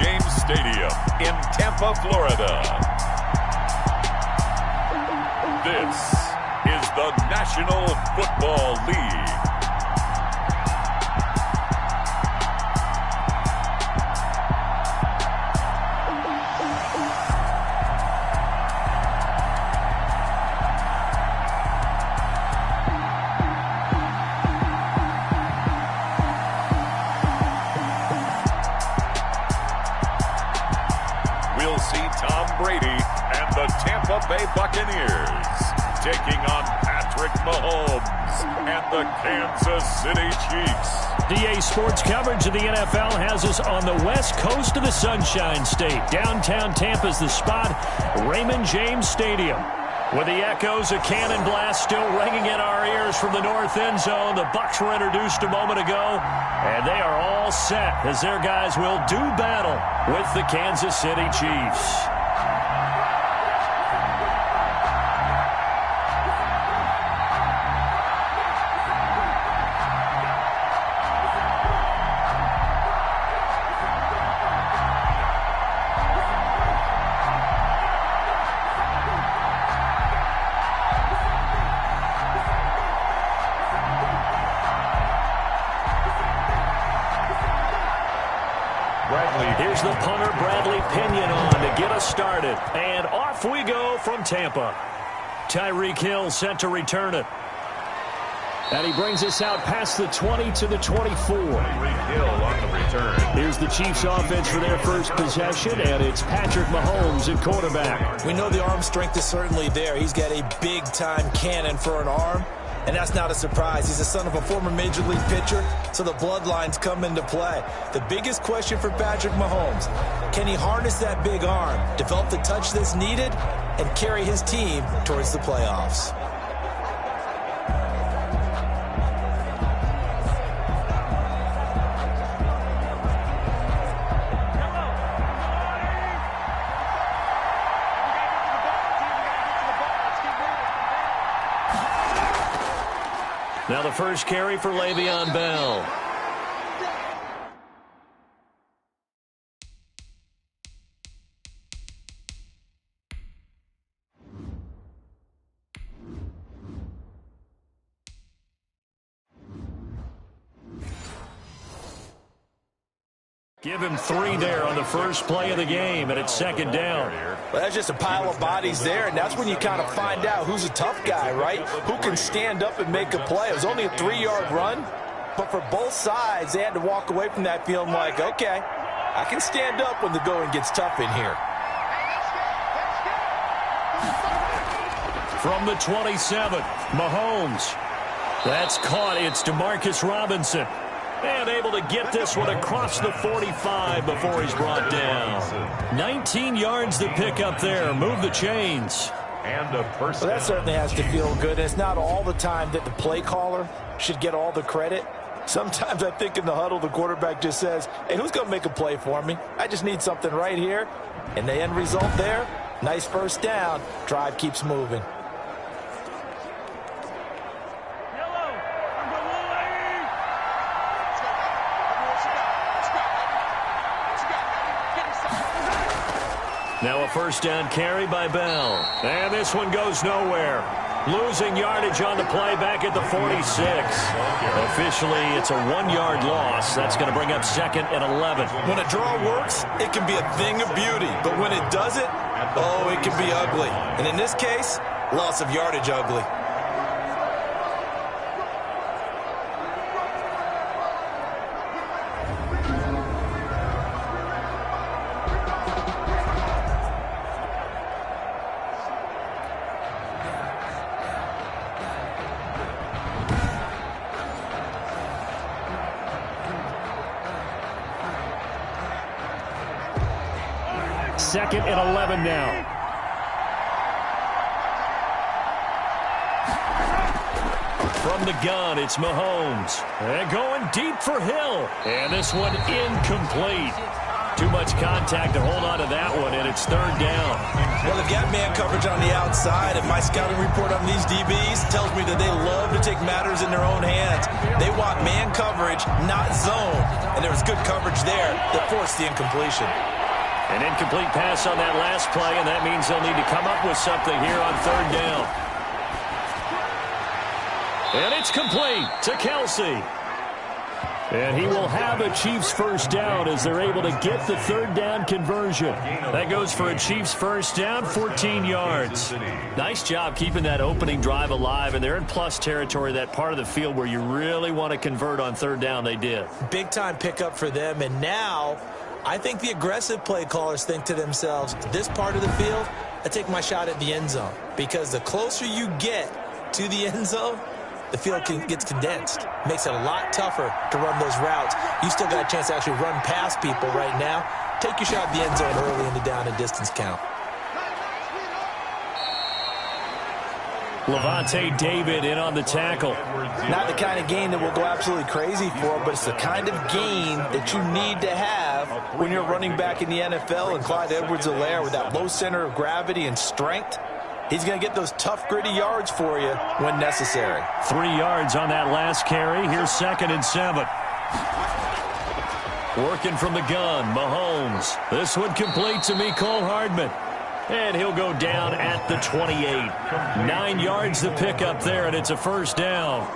James Stadium in Tampa, Florida. This is the National Football League. We'll see Tom Brady and the Tampa Bay Buccaneers taking on Patrick Mahomes and the Kansas City Chiefs. DA Sports coverage of the NFL has us on the west coast of the Sunshine State. Downtown Tampa's the spot, Raymond James Stadium. With the echoes of cannon blast still ringing in our ears from the north end zone, the Bucs were introduced a moment ago, and they are all set as their guys will do battle with the Kansas City Chiefs. Here's the punter, Bradley Pinion, on to get us started. And off we go from Tampa. Tyreek Hill set to return it. And he brings us out past the 20 to the 24. Tyreek Hill on the return. Here's the Chiefs offense for their first possession, and it's Patrick Mahomes at quarterback. We know the arm strength is certainly there. He's got a big-time cannon for an arm. And that's not a surprise. He's the son of a former Major League pitcher, so the bloodlines come into play. The biggest question for Patrick Mahomes, can he harness that big arm, develop the touch that's needed, and carry his team towards the playoffs? Now the first carry for Le'Veon Bell. Give him 3 there on the first play of the game, and it's second down. Well, that's just a pile of bodies there, and that's when you kind of find out who's a tough guy, right? Who can stand up and make a play. It was only a 3-yard run, but for both sides, they had to walk away from that feeling like, okay, I can stand up when the going gets tough in here. From the 27, Mahomes. That's caught. It's Demarcus Robinson. And able to get this one across the 45 before he's brought down. 19 yards to pick up there. Move the chains. And a person. Well, that certainly has to feel good. And it's not all the time that the play caller should get all the credit. Sometimes I think in the huddle, the quarterback just says, hey, who's going to make a play for me? I just need something right here. And the end result there, nice first down. Drive keeps moving. Now a first down carry by Bell. And this one goes nowhere. Losing yardage on the play back at the 46. Officially, it's a 1-yard loss. That's going to bring up second and 11. When a draw works, it can be a thing of beauty. But when it doesn't, oh, it can be ugly. And in this case, loss of yardage ugly. Second and 11 now. From the gun, it's Mahomes. And going deep for Hill. And this one incomplete. Too much contact to hold on to that one, and it's third down. Well, they've got man coverage on the outside, and my scouting report on these DBs tells me that they love to take matters in their own hands. They want man coverage, not zone, and there was good coverage there that forced the incompletion. An incomplete pass on that last play, and that means they'll need to come up with something here on third down. And it's complete to Kelsey. And he will have a Chiefs first down as they're able to get the third down conversion. That goes for a Chiefs first down, 14 yards. Nice job keeping that opening drive alive, and they're in plus territory, that part of the field where you really want to convert on third down. They did. Big-time pickup for them, and now I think the aggressive play callers think to themselves, this part of the field, I take my shot at the end zone, because the closer you get to the end zone, the field gets condensed. Makes it a lot tougher to run those routes. You still got a chance to actually run past people right now. Take your shot at the end zone early in the down and distance count. Levante David in on the tackle. Not the kind of gain that we'll go absolutely crazy for, but it's the kind of gain that you need to have when you're running back in the NFL. And Clyde Edwards-Helaire with that low center of gravity and strength, he's going to get those tough, gritty yards for you when necessary. 3 yards on that last carry. Here's 2nd and 7. Working from the gun, Mahomes. This one complete to Mecole Hardman. And he'll go down at the 28. 9 yards to pick up there, and it's a first down.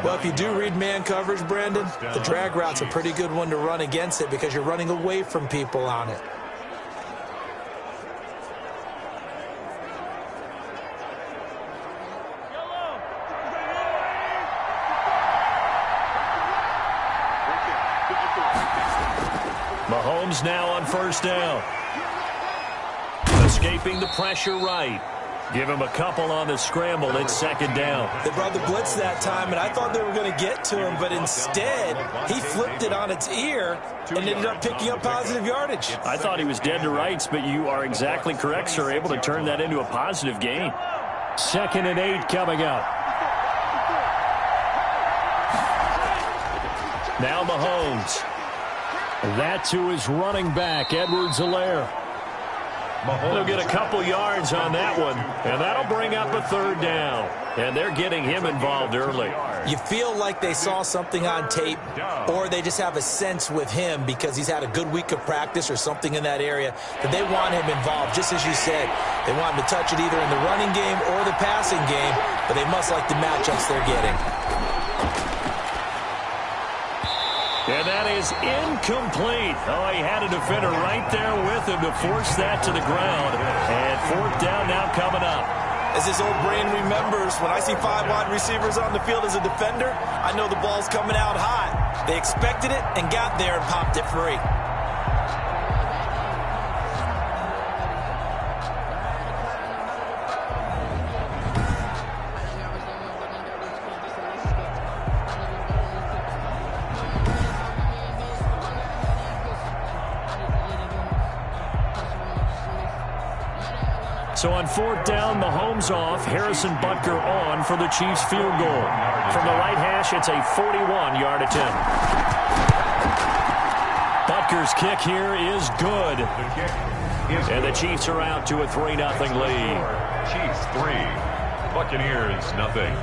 Well, if you do read man coverage, Brandon, the drag route's a pretty good one to run against it because you're running away from people on it. Mahomes now on first down. Escaping the pressure right. Give him a couple on the scramble. It's 2nd down. They brought the blitz that time, and I thought they were going to get to him, but instead, he flipped it on its ear and ended up picking up positive yardage. I thought he was dead to rights, but you are exactly correct, sir. Able to turn that into a positive gain. 2nd and 8 coming up. Now Mahomes. That to his running back, Edwards-Helaire. They'll get a couple yards on that one, and that'll bring up a third down. And they're getting him involved early. You feel like they saw something on tape, or they just have a sense with him because he's had a good week of practice or something in that area that they want him involved, just as you said. They want him to touch it either in the running game or the passing game, but they must like the matchups they're getting. And that is incomplete. Oh, he had a defender right there with him to force that to the ground. And 4th down now coming up. As his old brain remembers, when I see 5 wide receivers on the field as a defender, I know the ball's coming out hot. They expected it and got there and popped it free. So on 4th down, Mahomes off, Harrison Butker on for the Chiefs field goal. From the right hash, it's a 41-yard attempt. Butker's kick here is good. And the Chiefs are out to a 3-0 lead. Chiefs 3, Buccaneers 0.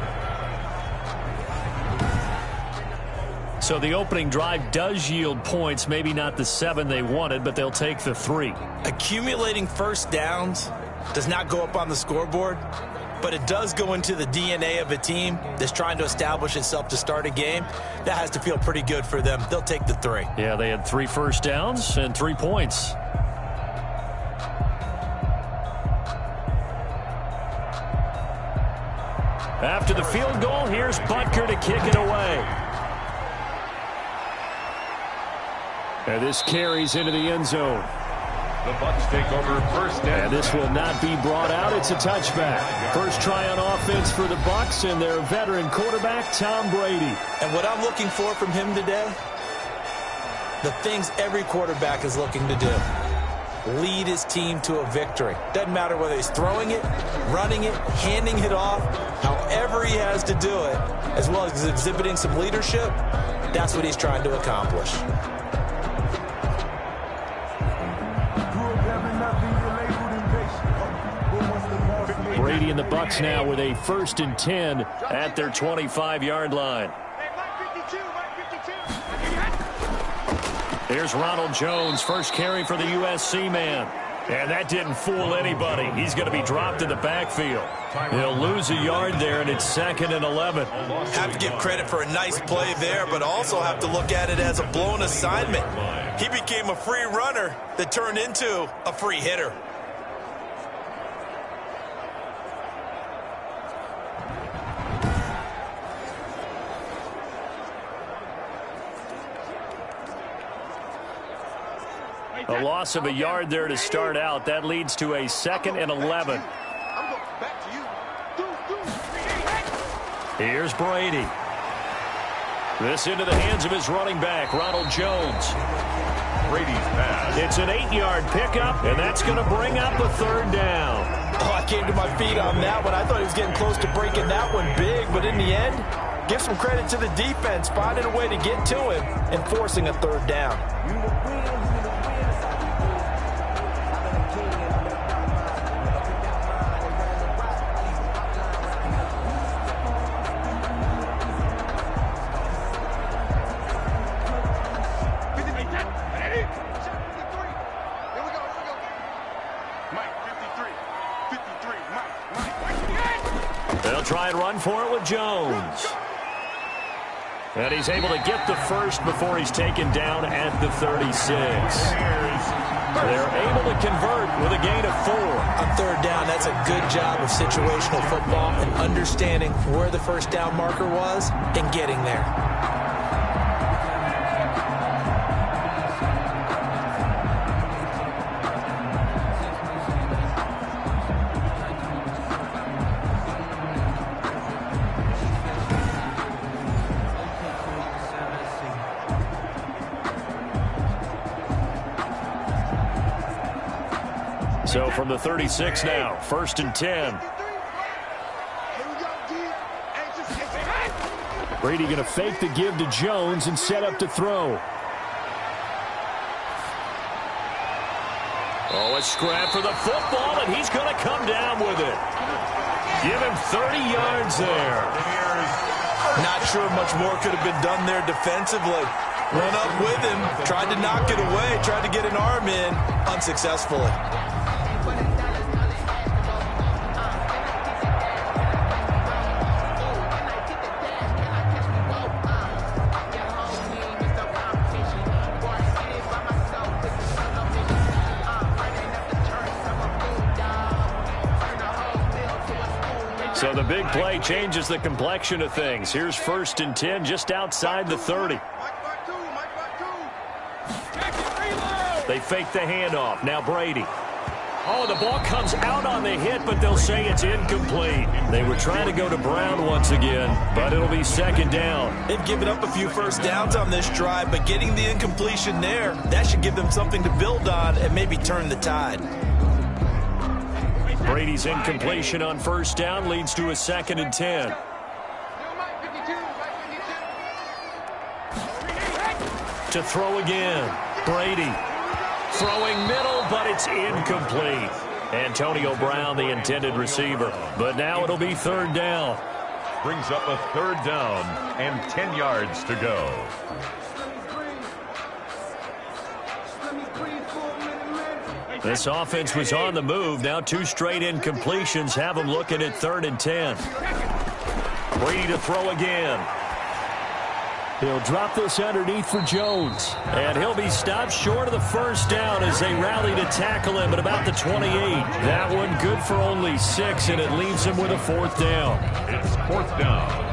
So the opening drive does yield points, maybe not the 7 they wanted, but they'll take the 3. Accumulating first downs does not go up on the scoreboard, but it does go into the DNA of a team that's trying to establish itself to start a game. That has to feel pretty good for them. They'll take the 3. Yeah, they had 3 first downs and 3 points. After the field goal, here's Butker to kick it away. And this carries into the end zone. The Bucs take over first down. And this will not be brought out. It's a touchback. First try on offense for the Bucs and their veteran quarterback, Tom Brady. And what I'm looking for from him today, the things every quarterback is looking to do. Lead his team to a victory. Doesn't matter whether he's throwing it, running it, handing it off, however he has to do it, as well as exhibiting some leadership, that's what he's trying to accomplish. Brady and the Bucs now with a 1st and 10 at their 25-yard line. Here's Ronald Jones, first carry for the USC man. And that didn't fool anybody. He's going to be dropped in the backfield. He'll lose a yard there, and it's 2nd and 11. Have to give credit for a nice play there, but also have to look at it as a blown assignment. He became a free runner that turned into a free hitter. A loss of a yard there to start out. That leads to a 2nd and 11. Here's Brady. This into the hands of his running back, Ronald Jones. Brady's pass. It's an 8-yard pickup, and that's going to bring up a 3rd down. Oh, I came to my feet on that one. I thought he was getting close to breaking that one big, but in the end, give some credit to the defense, finding a way to get to him and forcing a 3rd down. They'll try and run for it with Jones. And he's able to get the first before he's taken down at the 36. They're able to convert with a gain of 4. On 3rd down, that's a good job of situational football and understanding where the first down marker was and getting there. So from the 36 now, 1st and 10. Brady going to fake the give to Jones and set up to throw. Oh, a scrap for the football, and he's going to come down with it. Give him 30 yards there. Not sure much more could have been done there defensively. Run up with him, tried to knock it away, tried to get an arm in, unsuccessfully. So the big play changes the complexion of things. Here's 1st and 10 just outside the 30. They fake the handoff. Now Brady. Oh, the ball comes out on the hit, but they'll say it's incomplete. They were trying to go to Brown once again, but it'll be 2nd down. They've given up a few first downs on this drive, but getting the incompletion there, that should give them something to build on and maybe turn the tide. Brady's incompletion on 1st down leads to a 2nd and 10. To throw again. Brady throwing middle, but it's incomplete. Antonio Brown, the intended receiver. But now it'll be 3rd down. Brings up a 3rd down and 10 yards to go. This offense was on the move. Now 2 straight incompletions have them looking at 3rd and 10. Brady to throw again. He'll drop this underneath for Jones. And he'll be stopped short of the 1st down as they rally to tackle him at about the 28. That one good for only 6, and it leaves him with a 4th down. It's 4th down.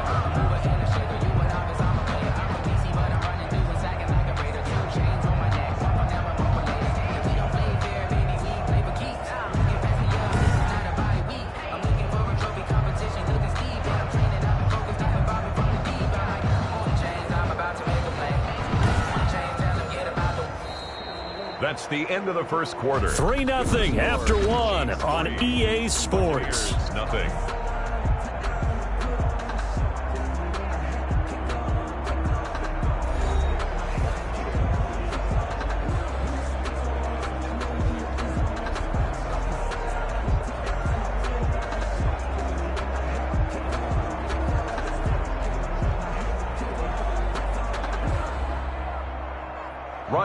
That's the end of the 1st quarter. 3-0 after 1 on EA Sports. Nothing.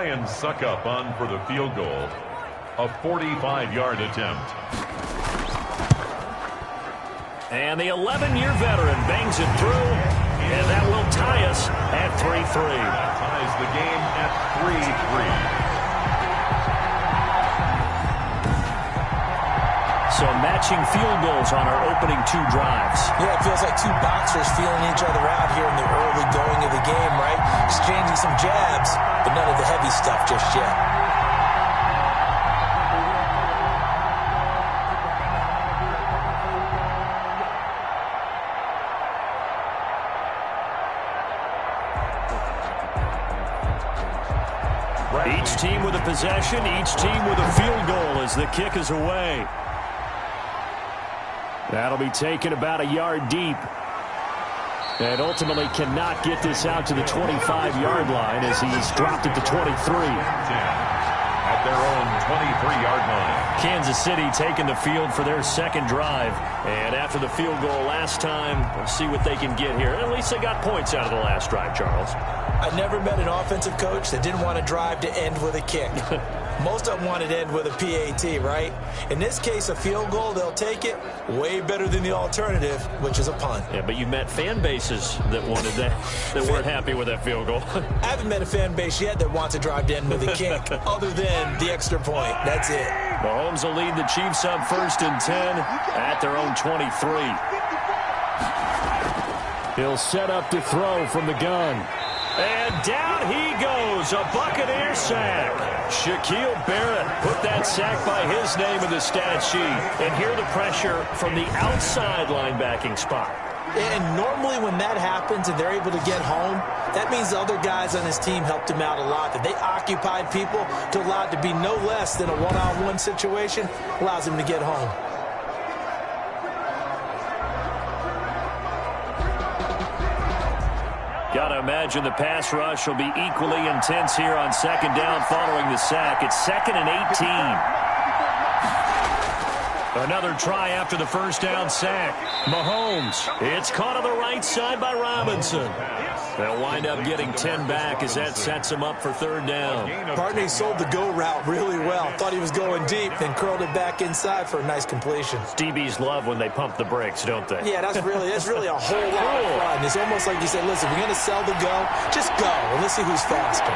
try and suck up on for the field goal. A 45-yard attempt. And the 11-year veteran bangs it through, and that will tie us at 3-3. That ties the game at 3-3. So matching field goals on our opening two drives. Yeah, it feels like two boxers feeling each other out here in the early going of the game, right? Exchanging some jabs, but none of the heavy stuff just yet. Each team with a possession, each team with a field goal as the kick is away. That'll be taken about a yard deep. And ultimately cannot get this out to the 25-yard line as he's dropped it to 23. At their own 23-yard line. Kansas City taking the field for their second drive. And after the field goal last time, we'll see what they can get here. At least they got points out of the last drive, Charles. I never met an offensive coach that didn't want to drive to end with a kick. Most of them wanted to end with a PAT, right? In this case, a field goal, they'll take it. Way better than the alternative, which is a punt. Yeah, but you met fan bases that wanted that, that weren't happy with that field goal. I haven't met a fan base yet that wants to drive to end with a kick, other than the extra point. That's it. Mahomes will lead the Chiefs up 1st and 10 at their own 23. He'll set up to throw from the gun. And down he goes, a Buccaneer sack. Shaquille Barrett put that sack by his name in the stat sheet. And here the pressure from the outside linebacking spot. And normally when that happens and they're able to get home, that means the other guys on his team helped him out a lot. That they occupied people to allow it to be no less than a one-on-one situation, allows him to get home. Got to imagine the pass rush will be equally intense here on second down following the sack. It's 2nd and 18. Another try after the first down sack. Mahomes. It's caught on the right side by Robinson. They'll wind up getting 10 back as that sets him up for 3rd down. Partner sold the go route really well. Thought he was going deep, then curled it back inside for a nice completion. DBs love when they pump the brakes, don't they? Yeah, that's really a whole lot of fun. It's almost like you say, listen, we're going to sell the go. Just go, and let's see who's faster.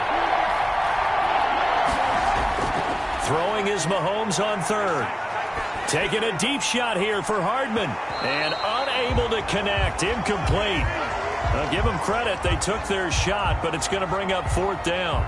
Throwing is Mahomes on 3rd. Taking a deep shot here for Hardman. And unable to connect. Incomplete. I'll give them credit. They took their shot, but it's going to bring up 4th down.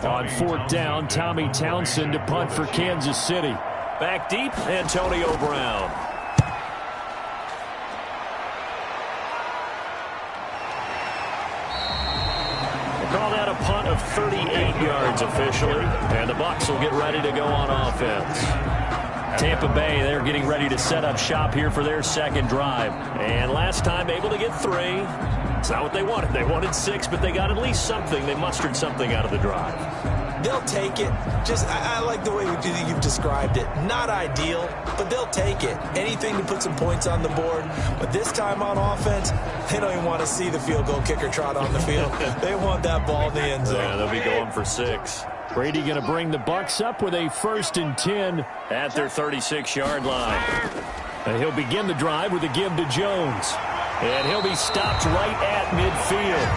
On 4th down, Tommy Townsend to punt for Kansas City. Back deep, Antonio Brown. Call that a punt of 38 yards officially, and the Bucs will get ready to go on offense. Tampa Bay, they're getting ready to set up shop here for their second drive. And last time able to get 3. It's not what they wanted. They wanted 6, but they got at least something. They mustered something out of the drive. They'll take it. I like the way you've described it. Not ideal, but they'll take it. Anything to put some points on the board. But this time on offense, they don't even want to see the field goal kicker trot on the field. They want that ball in the end zone. Yeah, they'll be going for 6. Brady going to bring the Bucs up with a 1st and 10 at their 36-yard line. And he'll begin the drive with a give to Jones. And he'll be stopped right at midfield.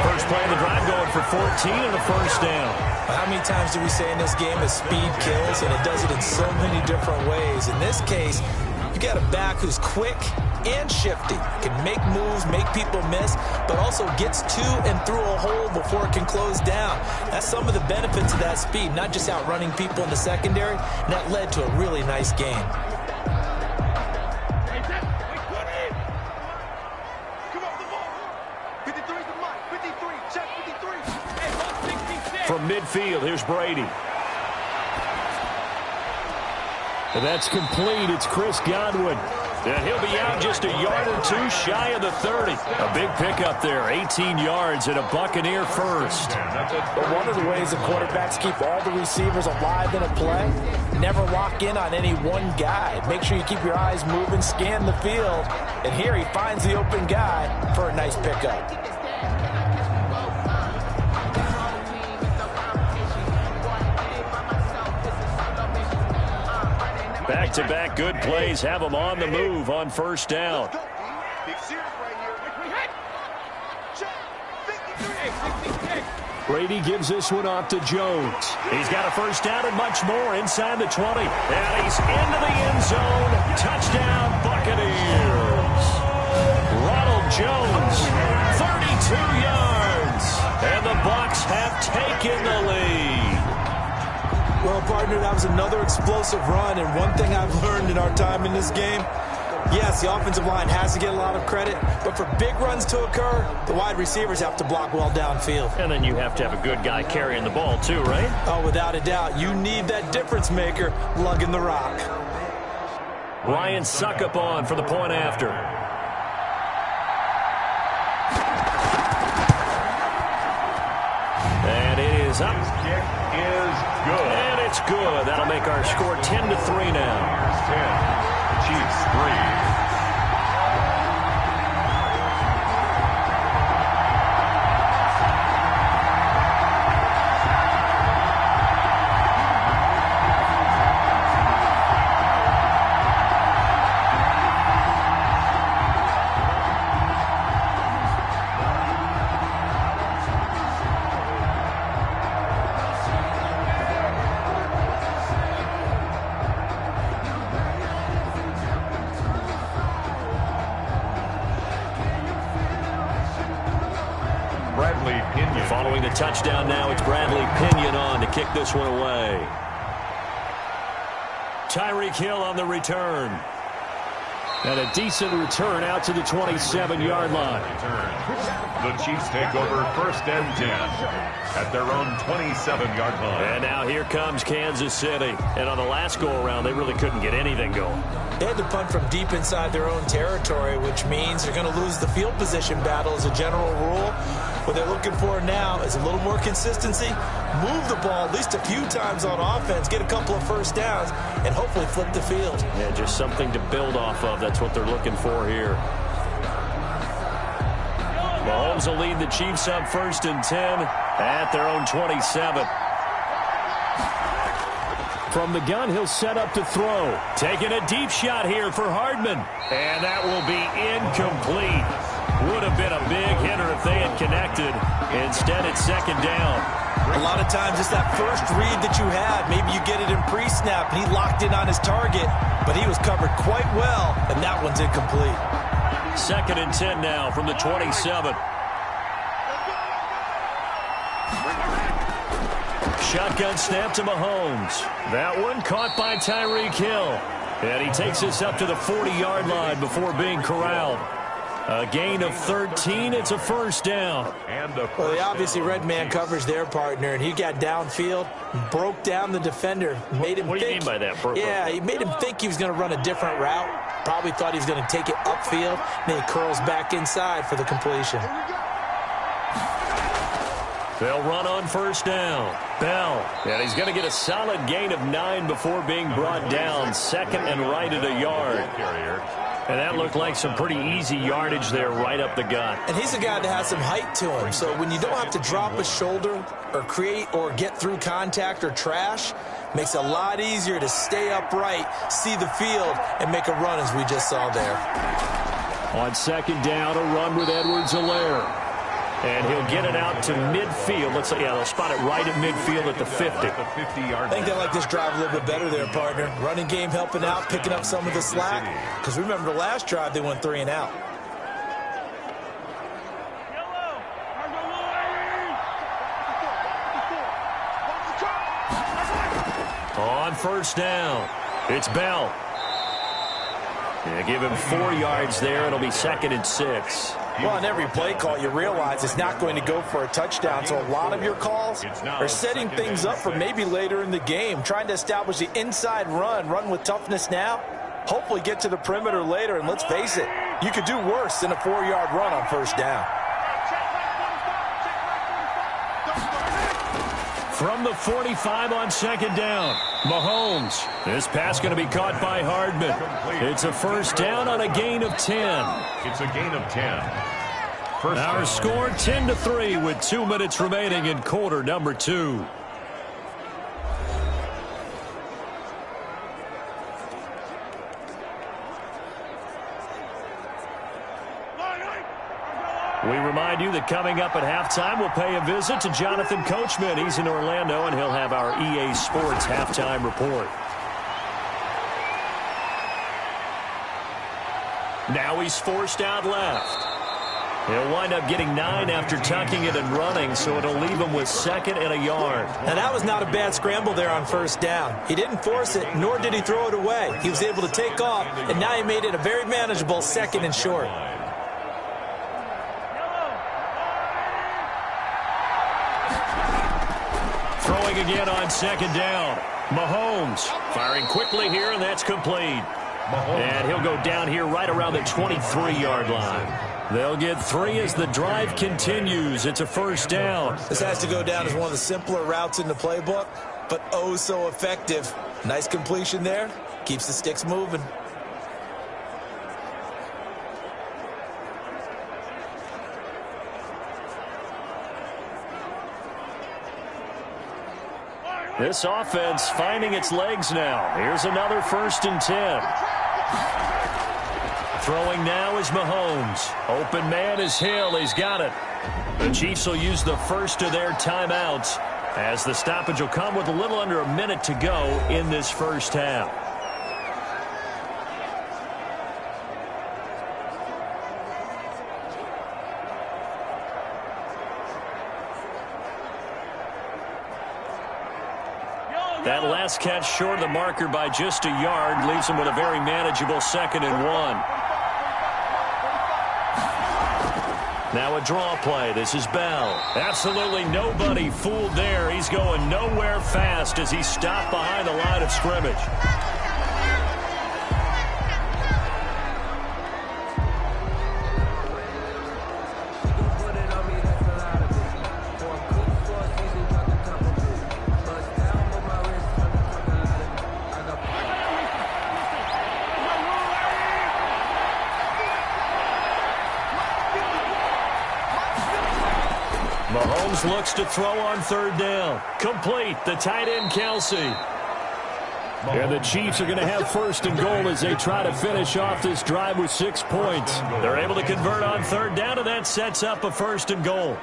First play of the drive going for 14 and a 1st down. How many times do we say in this game that speed kills, and it does it in so many different ways? In this case, you got a back who's quick and shifty, can make moves, make people miss, but also gets to and through a hole before it can close down. That's some of the benefits of that speed, not just outrunning people in the secondary, and that led to a really nice game. From midfield, here's Brady. And that's complete. It's Chris Godwin. And he'll be out just a yard or two shy of the 30. A big pickup there, 18 yards and a Buccaneer first. But one of the ways the quarterbacks keep all the receivers alive in a play, never lock in on any one guy. Make sure you keep your eyes moving, scan the field. And here he finds the open guy for a nice pickup. Back-to-back good plays have them on the move on first down. Brady gives this one off to Jones. He's got a first down and much more inside the 20. And he's into the end zone. Touchdown, Buccaneers. Ronald Jones, 32 yards. And the Bucs have taken the lead. Well, partner, that was another explosive run, and one thing I've learned in our time in this game, yes, the offensive line has to get a lot of credit, but for big runs to occur, the wide receivers have to block well downfield. And then you have to have a good guy carrying the ball too, right? Oh, without a doubt. You need that difference maker lugging the rock. Ryan Suckup on for the point after. And it is up. Good. And it's good. That'll make our score 10-3 now. 10. Chiefs 3. Following the touchdown now, it's Bradley Pinion on to kick this one away. Tyreek Hill on the return. And a decent return out to the 27-yard line. The Chiefs take over first and 10 at their own 27-yard line. And now here comes Kansas City. And on the last go-around, they really couldn't get anything going. They had to punt from deep inside their own territory, which means they're going to lose the field position battle as a general rule. What they're looking for now is a little more consistency, move the ball at least a few times on offense, get a couple of first downs, and hopefully flip the field. Yeah, just something to build off of. That's what they're looking for here. Mahomes will lead the Chiefs up first and 10 at their own 27. From the gun, he'll set up to throw. Taking a deep shot here for Hardman. And that will be incomplete. Would have been a big hitter if they had connected. Instead, it's second down. A lot of times it's that first read that you had. Maybe you get it in pre-snap, and he locked in on his target, but he was covered quite well, and that one's incomplete. Second and 10 now from the 27. Shotgun snap to Mahomes. That one caught by Tyreek Hill. And he takes us up to the 40-yard line before being corralled. A gain of 13. It's a first down. Well, they obviously read man coverage their partner, and he got downfield, broke down the defender, made him What do you mean by that? Yeah, he made him think he was going to run a different route. Probably thought he was going to take it upfield. Then he curls back inside for the completion. They'll run on first down. Bell. And he's going to get a solid gain of 9 before being brought down. Second and right at a yard. And that looked like some pretty easy yardage there right up the gut. And he's a guy that has some height to him. So when you don't have to drop a shoulder or create or get through contact or trash, makes it a lot easier to stay upright, see the field, and make a run as we just saw there. On second down, a run with Edwards-Helaire. And he'll get it out to midfield. Let's say, yeah, they'll spot it right at midfield at the 50. I think they like this drive a little bit better there, partner. Running game helping out, picking up some of the slack. Because remember the last drive, they went 3 and out. On first down, it's Bell. Yeah, give him 4 yards there. It'll be second and 6. Well, on every play call, you realize it's not going to go for a touchdown. So a lot of your calls are setting things up for maybe later in the game, trying to establish the inside run with toughness now, Hopefully get to the perimeter later, and let's face it, you could do worse than a 4-yard run on first down. From the 45 on second down, Mahomes. This pass going to be caught by Hardman. It's a first down on a gain of 10. It's a gain of 10. Our score 10-3 with 2 minutes remaining in quarter number 2. We remind you that coming up at halftime, we'll pay a visit to Jonathan Coachman. He's in Orlando, and he'll have our EA Sports halftime report. Now he's forced out left. He'll wind up getting 9 after tucking it and running, so it'll leave him with 2nd and a yard. Now, that was not a bad scramble there on first down. He didn't force it, nor did he throw it away. He was able to take off, and now he made it a very manageable 2nd and short. Throwing again on second down. Mahomes firing quickly here, and that's complete. And he'll go down here right around the 23-yard line. They'll get 3 as the drive continues. It's a first down. This has to go down as one of the simpler routes in the playbook, but oh so effective. Nice completion there. Keeps the sticks moving. This offense finding its legs now. Here's another 1st and 10. Throwing now is Mahomes. Open man is Hill. He's got it. The Chiefs will use the first of their timeouts as the stoppage will come with a little under a minute to go in this first half. That last catch short of the marker by just a yard leaves him with a very manageable 2nd and 1. Now a draw play. This is Bell. Absolutely nobody fooled there. He's going nowhere fast as he's stopped behind the line of scrimmage. Mahomes looks to throw on 3rd down. Complete. The tight end, Kelsey. And the Chiefs are going to have 1st and goal as they try to finish off this drive with 6 points. They're able to convert on 3rd down, and that sets up a 1st and goal.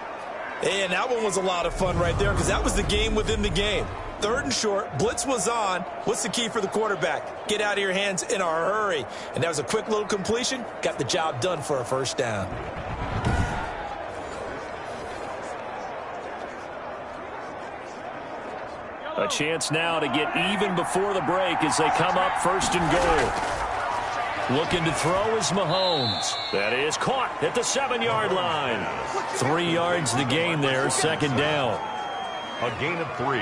And that one was a lot of fun right there because that was the game within the game. 3rd and short. Blitz was on. What's the key for the quarterback? Get out of your hands in a hurry. And that was a quick little completion. Got the job done for a 1st down. A chance now to get even before the break as they come up 1st and goal. Looking to throw is Mahomes. That is caught at the 7-yard line. 3 yards the gain there, 2nd down. A gain of 3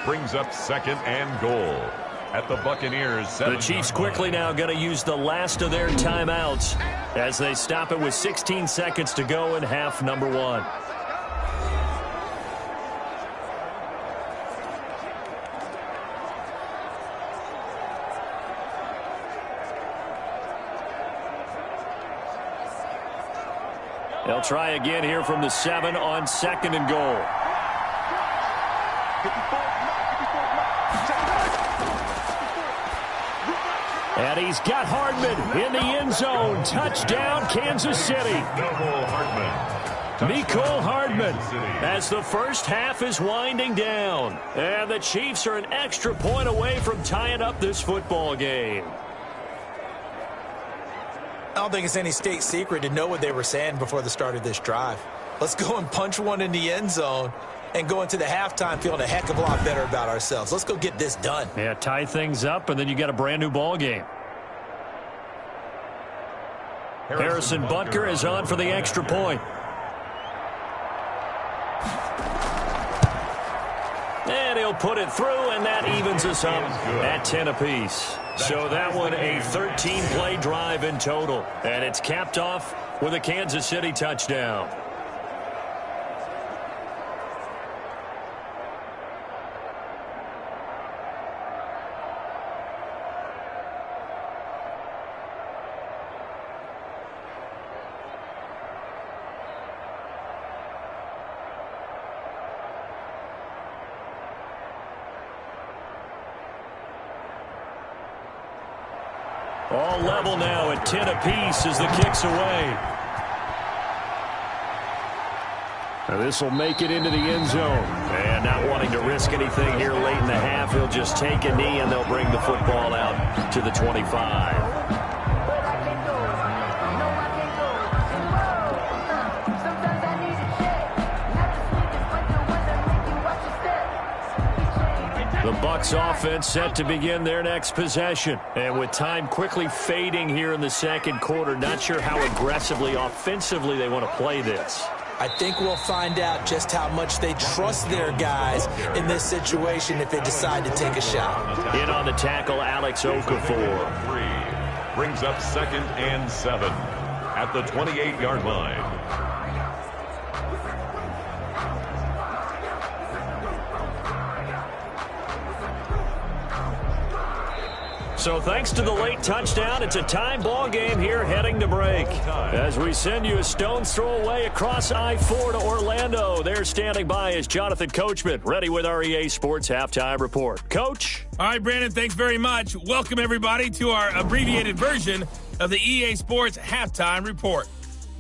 brings up 2nd and goal at the Buccaneers. The Chiefs quickly now going to use the last of their timeouts as they stop it with 16 seconds to go in half number 1. They'll try again here from the 7 on 2nd and goal. And he's got Hardman in the end zone. Touchdown, Kansas City. Mecole Hardman as the first half is winding down. And the Chiefs are an extra point away from tying up this football game. I don't think it's any state secret to know what they were saying before the start of this drive. Let's go and punch one in the end zone and go into the halftime feeling a heck of a lot better about ourselves. Let's go get this done. Yeah, tie things up, and then you got a brand-new ball game. Harrison Butker is on for the extra point. he'll put it through, and that evens us up at 10 apiece. So that one a 13-play drive in total, and it's capped off with a Kansas City touchdown. All level now at 10 apiece as the kick's away. Now this will make it into the end zone. And not wanting to risk anything here late in the half, he'll just take a knee and they'll bring the football out to the 25. The Bucs offense set to begin their next possession. And with time quickly fading here in the second quarter, not sure how aggressively, offensively they want to play this. I think we'll find out just how much they trust their guys in this situation if they decide to take a shot. In on the tackle, Alex Okafor. Brings up 2nd and 7 at the 28-yard line. So thanks to the late touchdown, it's a time ball game here heading to break. As we send you a stone's throw away across I-4 to Orlando. There standing by is Jonathan Coachman, ready with our EA Sports Halftime Report. Coach? All right, Brandon, thanks very much. Welcome, everybody, to our abbreviated version of the EA Sports Halftime Report.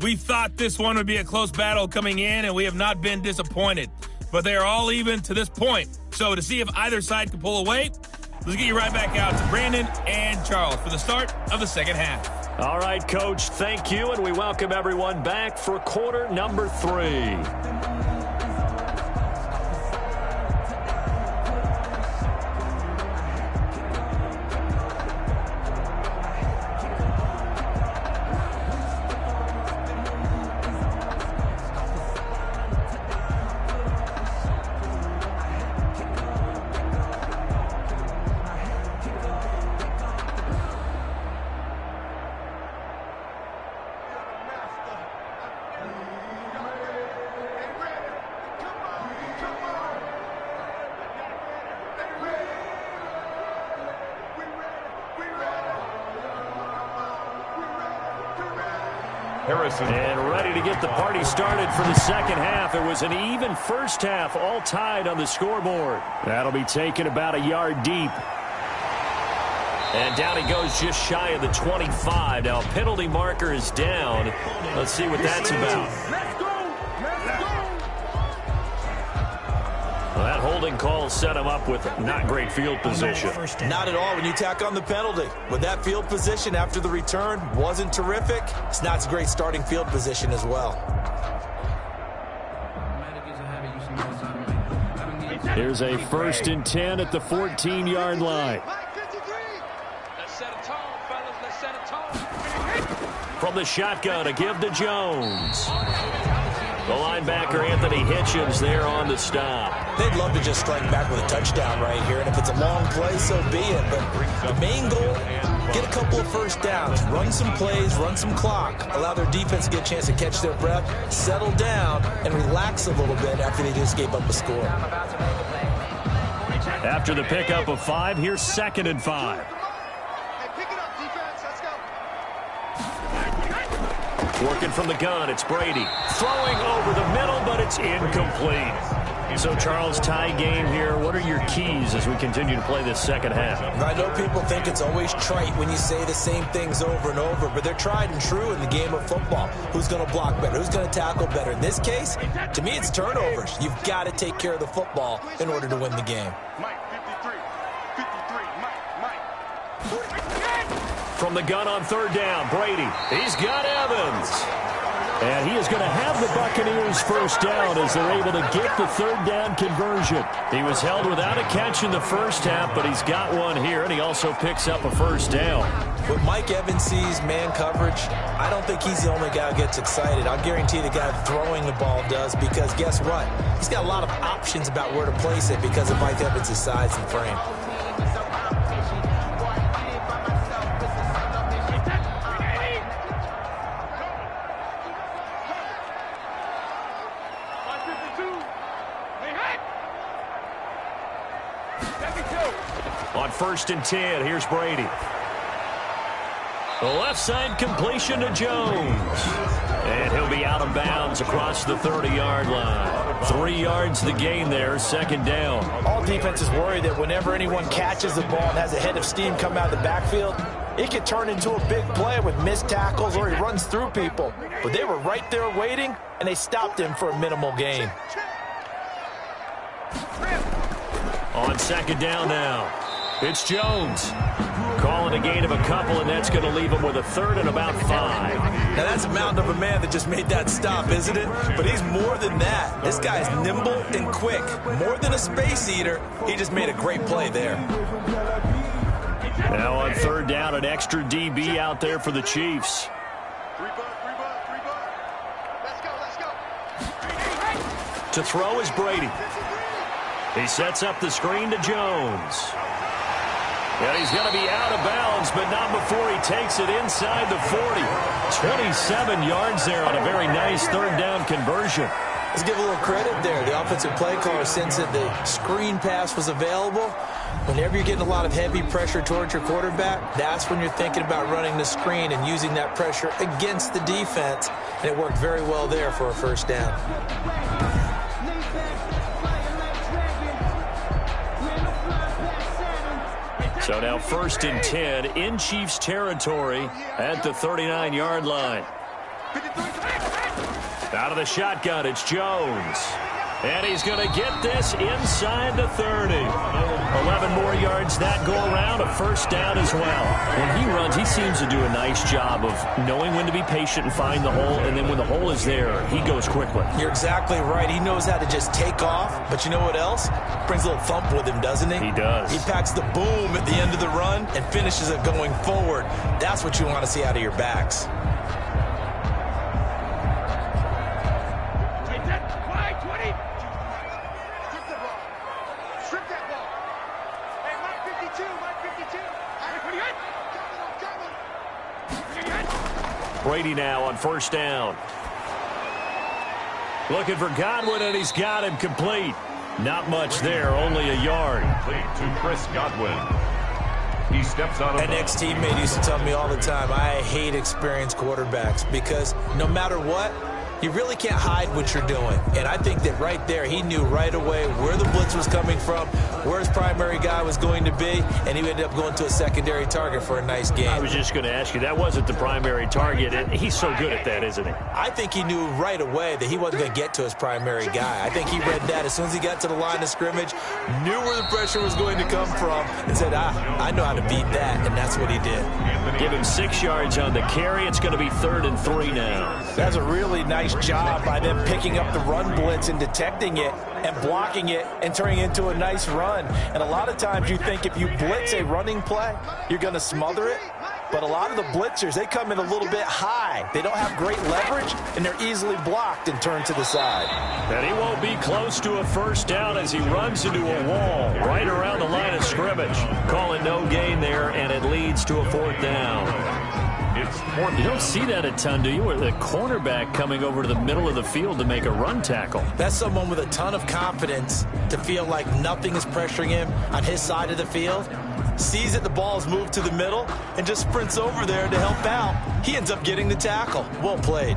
We thought this one would be a close battle coming in, and we have not been disappointed. But they are all even to this point. So to see if either side can pull away, let's get you right back out to Brandon and Charles for the start of the second half. All right, Coach, thank you, and we welcome everyone back for quarter number 3. And ready to get the party started for the second half. It was an even first half, all tied on the scoreboard. That'll be taken about a yard deep. And down he goes just shy of the 25. Now a penalty marker is down. Let's see what that's about. Well, that holding call set him up with not great field position. Not at all when you tack on the penalty. With that field position after the return wasn't terrific, it's not a great starting field position as well. Here's a 1st and 10 at the 14-yard line. From the shotgun, a give to Jones. The linebacker, Anthony Hitchens, there on the stop. They'd love to just strike back with a touchdown right here, and if it's a long play, so be it. But the main goal, get a couple of first downs, run some plays, run some clock, allow their defense to get a chance to catch their breath, settle down, and relax a little bit after they just gave up a score. After the pickup of 5, here's 2nd and 5. Working from the gun, it's Brady. Throwing over the middle, but it's incomplete. So, Charles, tie game here. What are your keys as we continue to play this second half? I know people think it's always trite when you say the same things over and over, but they're tried and true in the game of football. Who's going to block better? Who's going to tackle better? In this case, to me, it's turnovers. You've got to take care of the football in order to win the game. From the gun on 3rd down, Brady. He's got Evans. And he is going to have the Buccaneers first down as they're able to get the third down conversion. He was held without a catch in the first half, but he's got one here, and he also picks up a first down. When Mike Evans sees man coverage, I don't think he's the only guy who gets excited. I'll guarantee the guy throwing the ball does, because guess what? He's got a lot of options about where to place it because of Mike Evans' size and frame. On 1st and 10, here's Brady. The left side completion to Jones. And he'll be out of bounds across the 30-yard line. 3 yards the gain there, second down. All defenses worry that whenever anyone catches the ball and has a head of steam come out of the backfield, it could turn into a big play with missed tackles or he runs through people. But they were right there waiting, and they stopped him for a minimal gain. On second down now, it's Jones. Calling a gain of a couple, and that's going to leave him with a third and about 5. Now, that's a mountain of a man that just made that stop, isn't it? But he's more than that. This guy's nimble and quick. More than a space eater, he just made a great play there. Now on third down, an extra DB out there for the Chiefs. To throw is Brady. He sets up the screen to Jones. And he's going to be out of bounds, but not before he takes it inside the 40. 27 yards there on a very nice third down conversion. Let's give a little credit there. The offensive play caller sensed that the screen pass was available. Whenever you're getting a lot of heavy pressure towards your quarterback, that's when you're thinking about running the screen and using that pressure against the defense. And it worked very well there for a first down. So now 1st and 10 in Chiefs territory at the 39-yard line. Out of the shotgun, it's Jones. And he's going to get this inside the 30. 11 more yards that go around, a first down as well. When he runs, he seems to do a nice job of knowing when to be patient and find the hole, and then when the hole is there, he goes quickly. You're exactly right. He knows how to just take off, but you know what else? Brings a little thump with him, doesn't he? He does. He packs the boom at the end of the run and finishes it going forward. That's what you want to see out of your backs. Brady now on first down. Looking for Godwin, and he's got him complete. Not much there, only a yard. Complete to Chris Godwin. He steps out of An ex-teammate used to tell me all the time, I hate experienced quarterbacks because no matter what, you really can't hide what you're doing. And I think that right there, he knew right away where the blitz was coming from, where his primary guy was going to be, and he ended up going to a secondary target for a nice game. I was just going to ask you, that wasn't the primary target. And he's so good at that, isn't he? I think he knew right away that he wasn't going to get to his primary guy. I think he read that as soon as he got to the line of scrimmage, knew where the pressure was going to come from, and said, I know how to beat that, and that's what he did. Give him 6 yards on the carry. It's going to be 3rd and 3 now. That's a really nice job by them picking up the run blitz and detecting it and blocking it and turning it into a nice run. And a lot of times you think if you blitz a running play, you're going to smother it. But a lot of the blitzers, they come in a little bit high. They don't have great leverage, and they're easily blocked and turned to the side. And he won't be close to a first down as he runs into a wall right around the line of scrimmage. Calling no gain there, and it leads to a 4th down. You don't see that a ton, do you? Where the cornerback coming over to the middle of the field to make a run tackle. That's someone with a ton of confidence to feel like nothing is pressuring him on his side of the field. Sees that the ball is moved to the middle and just sprints over there to help out. He ends up getting the tackle. Well played.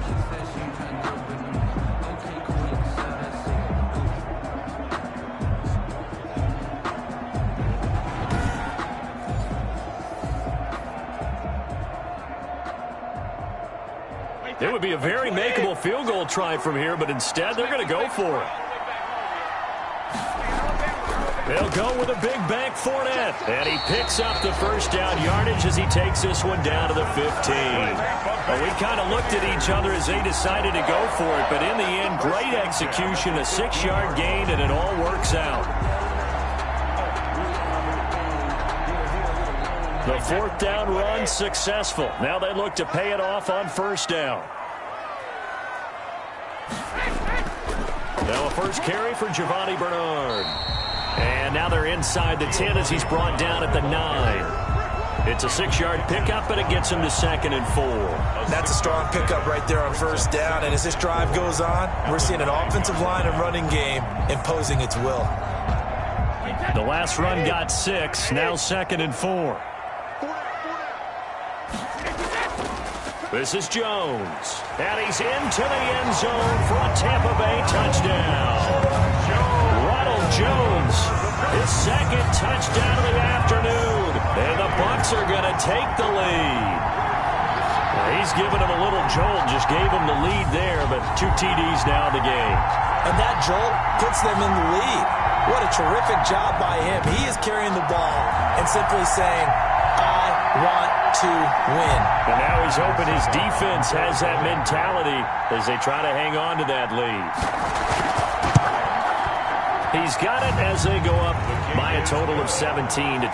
It would be a very makeable field goal try from here, but instead they're going to go for it. They'll go with a big bank Fournette. And he picks up the first down yardage as he takes this one down to the 15. Well, we kind of looked at each other as they decided to go for it. But in the end, great execution, a 6-yard gain, and it all works out. The 4th down run successful. Now they look to pay it off on 1st down. Now a first carry for Giovanni Bernard. And now they're inside the 10 as he's brought down at the 9. It's a 6-yard pickup, but it gets him to 2nd and 4. That's a strong pickup right there on 1st down. And as this drive goes on, we're seeing an offensive line and running game imposing its will. The last run got 6, now 2nd and 4. This is Jones, and he's into the end zone for a Tampa Bay touchdown. Ronald Jones, his 2nd touchdown of the afternoon, and the Bucs are going to take the lead. Well, he's given him a little jolt, just gave him the lead there, but 2 TDs now in the game. And that jolt puts them in the lead. What a terrific job by him. He is carrying the ball and simply saying, I want to win. And now he's hoping his defense has that mentality as they try to hang on to that lead. He's got it as they go up by a total of 17-10.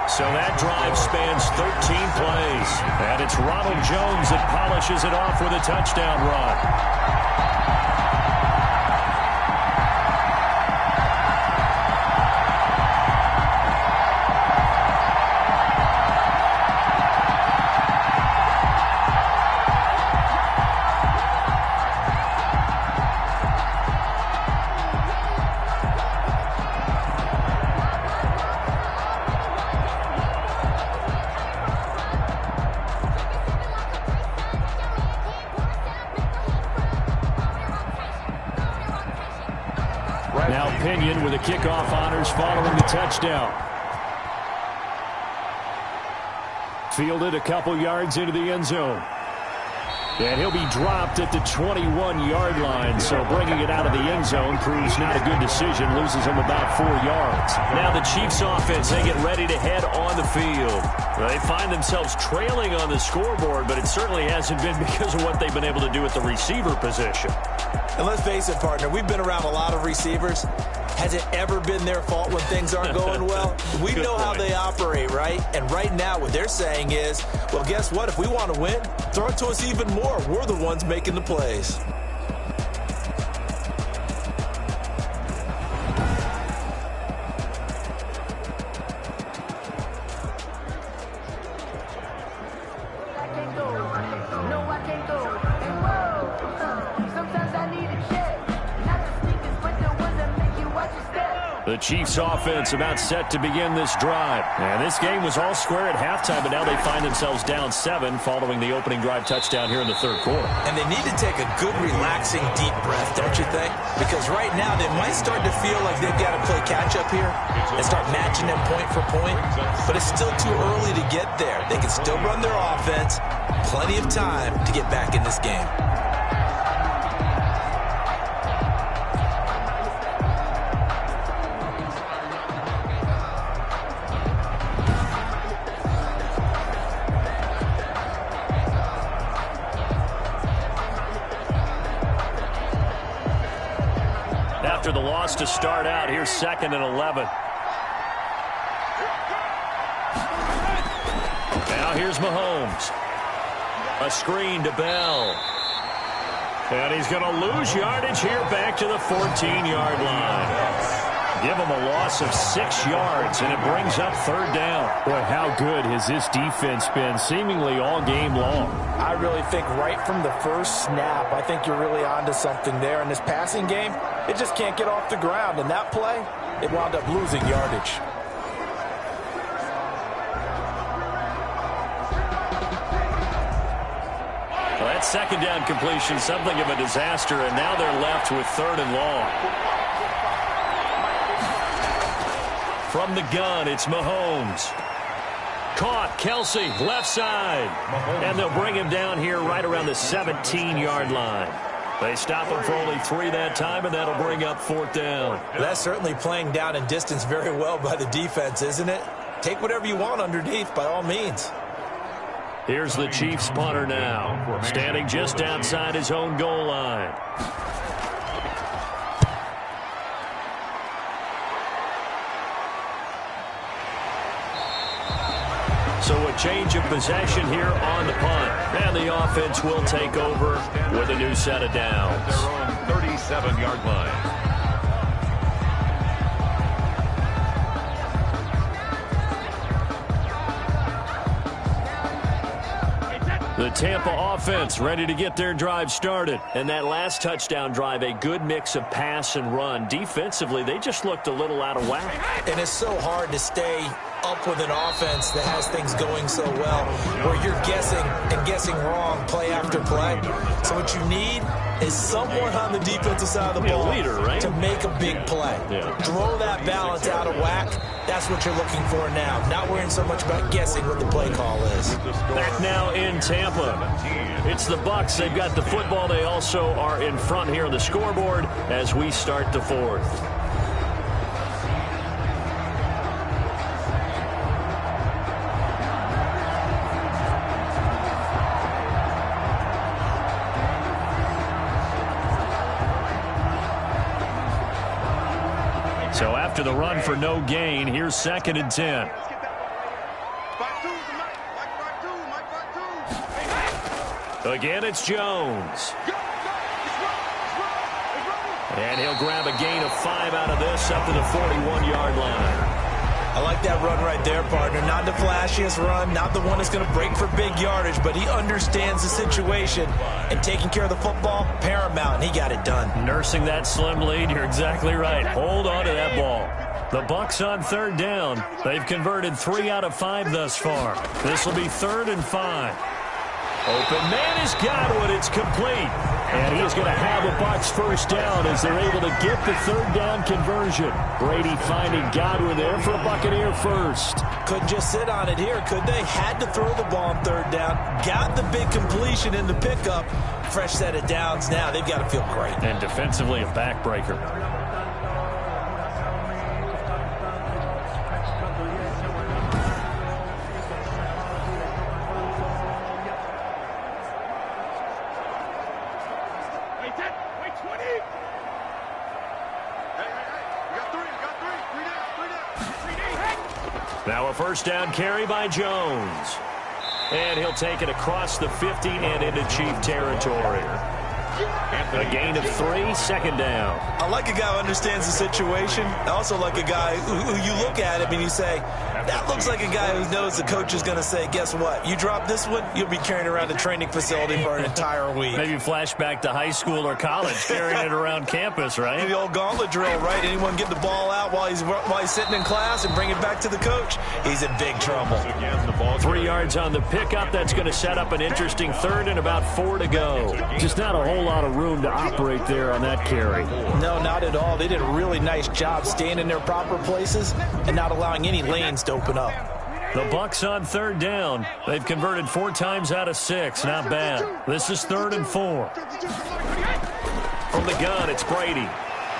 So that drive spans 13 plays. And it's Ronald Jones that polishes it off with a touchdown run. With the kickoff honors following the touchdown. Fielded a couple yards into the end zone. And he'll be dropped at the 21-yard line, so bringing it out of the end zone proves not a good decision, loses him about 4 yards. Now the Chiefs offense, they get ready to head on the field. They find themselves trailing on the scoreboard, but it certainly hasn't been because of what they've been able to do at the receiver position. And let's face it, partner, we've been around a lot of receivers. Has it ever been their fault when things aren't going well? We know how they operate, right? And right now what they're saying is, well, guess what? If we want to win, throw it to us even more. We're the ones making the plays. The Chiefs offense about set to begin this drive. And this game was all square at halftime, but now they find themselves down 7 following the opening drive touchdown here in the 3rd quarter. And they need to take a good, relaxing, deep breath, don't you think? Because right now they might start to feel like they've got to play catch-up here and start matching them point for point. But it's still too early to get there. They can still run their offense. Plenty of time to get back in this game. After the loss to start out, here's 2nd and 11. Now here's Mahomes. A screen to Bell. And he's going to lose yardage here back to the 14-yard line. Give him a loss of 6 yards, and it brings up 3rd down. Boy, how good has this defense been seemingly all game long? I really think right from the first snap, I think you're really onto something there. In this passing game, it just can't get off the ground. And that play, it wound up losing yardage. Well, that 2nd down completion, something of a disaster, and now they're left with 3rd and long. From the gun, it's Mahomes. Caught, Kelsey, left side. And they'll bring him down here right around the 17-yard line. They stop him for only 3 that time, and that'll bring up 4th down. That's certainly playing down and distance very well by the defense, isn't it? Take whatever you want underneath, by all means. Here's the Chiefs punter now, standing just outside his own goal line. So a change of possession here on the punt. And the offense will take over with a new set of downs. Their own 37-yard line. The Tampa offense ready to get their drive started. And that last touchdown drive, a good mix of pass and run. Defensively, they just looked a little out of whack. And it's so hard to stay up with an offense that has things going so well, where you're guessing and guessing wrong play after play. So what you need is someone on the defensive side of the ball, leader, right? to make a big play. Yeah. Throw that balance out of whack. That's what you're looking for now. Not worrying so much about guessing what the play call is. Back now in Tampa. It's the Bucs. They've got the football. They also are in front here on the scoreboard as we start the 4th. So after the run for no gain, here's 2nd and 10. Again, it's Jones. And he'll grab a gain of 5 out of this up to the 41-yard line. I like that run right there, partner. Not the flashiest run, not the one that's going to break for big yardage, but he understands the situation, and taking care of the football, paramount, and he got it done. Nursing that slim lead, you're exactly right. Hold on to that ball. The Bucs on 3rd down. They've converted 3 out of 5 thus far. This will be 3rd and 5. Open man is Godwin. It's complete. And he's going to have a Bucs 1st down as they're able to get the 3rd down conversion. Brady finding Godwin there for a Buccaneer first. Couldn't just sit on it here, could they? Had to throw the ball on 3rd down. Got the big completion in the pickup. Fresh set of downs now. They've got to feel great. And defensively, a backbreaker. Now a 1st down carry by Jones. And he'll take it across the 50 and into Chief territory. A gain of 3, 2nd down. I like a guy who understands the situation. I also like a guy who you look at him and you say, that looks like a guy who knows the coach is going to say, guess what? You drop this one, you'll be carrying around the training facility for an entire week. Maybe flashback to high school or college, carrying it around campus, right? The old gauntlet drill, right? Anyone get the ball out while he's sitting in class and bring it back to the coach? He's in big trouble. 3 yards on the pickup. That's going to set up an interesting 3rd and about 4 to go. Just not a whole lot of room to operate there on that carry. No, not at all. They did a really nice job staying in their proper places and not allowing any lanes to open up. The Bucs on 3rd down. They've converted 4 times out of 6. Not bad. This is 3rd and 4. From the gun, it's Brady.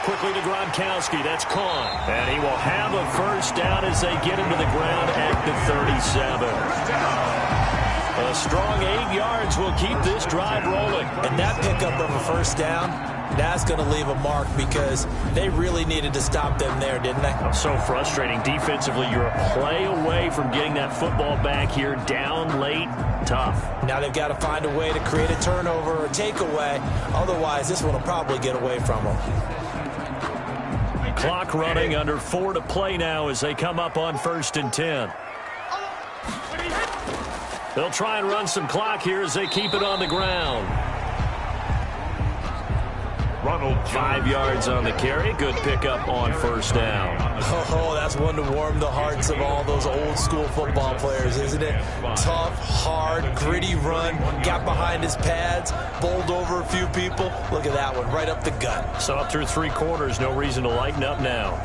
Quickly to Gronkowski. That's caught. And he will have a 1st down as they get him to the ground at the 37. A strong 8 yards will keep this drive rolling. And that pickup of a 1st down, that's going to leave a mark because they really needed to stop them there, didn't they? So frustrating. Defensively, you're a play away from getting that football back here down late. Tough. Now they've got to find a way to create a turnover or takeaway. Otherwise, this one will probably get away from them. Clock running, under 4 to play now as they come up on 1st and 10. They'll try and run some clock here as they keep it on the ground. 5 yards on the carry. Good pickup on 1st down. Oh, that's one to warm the hearts of all those old school football players, isn't it? Tough, hard, gritty run. Got behind his pads, bowled over a few people. Look at that one, right up the gut. So up through 3 quarters, no reason to lighten up now.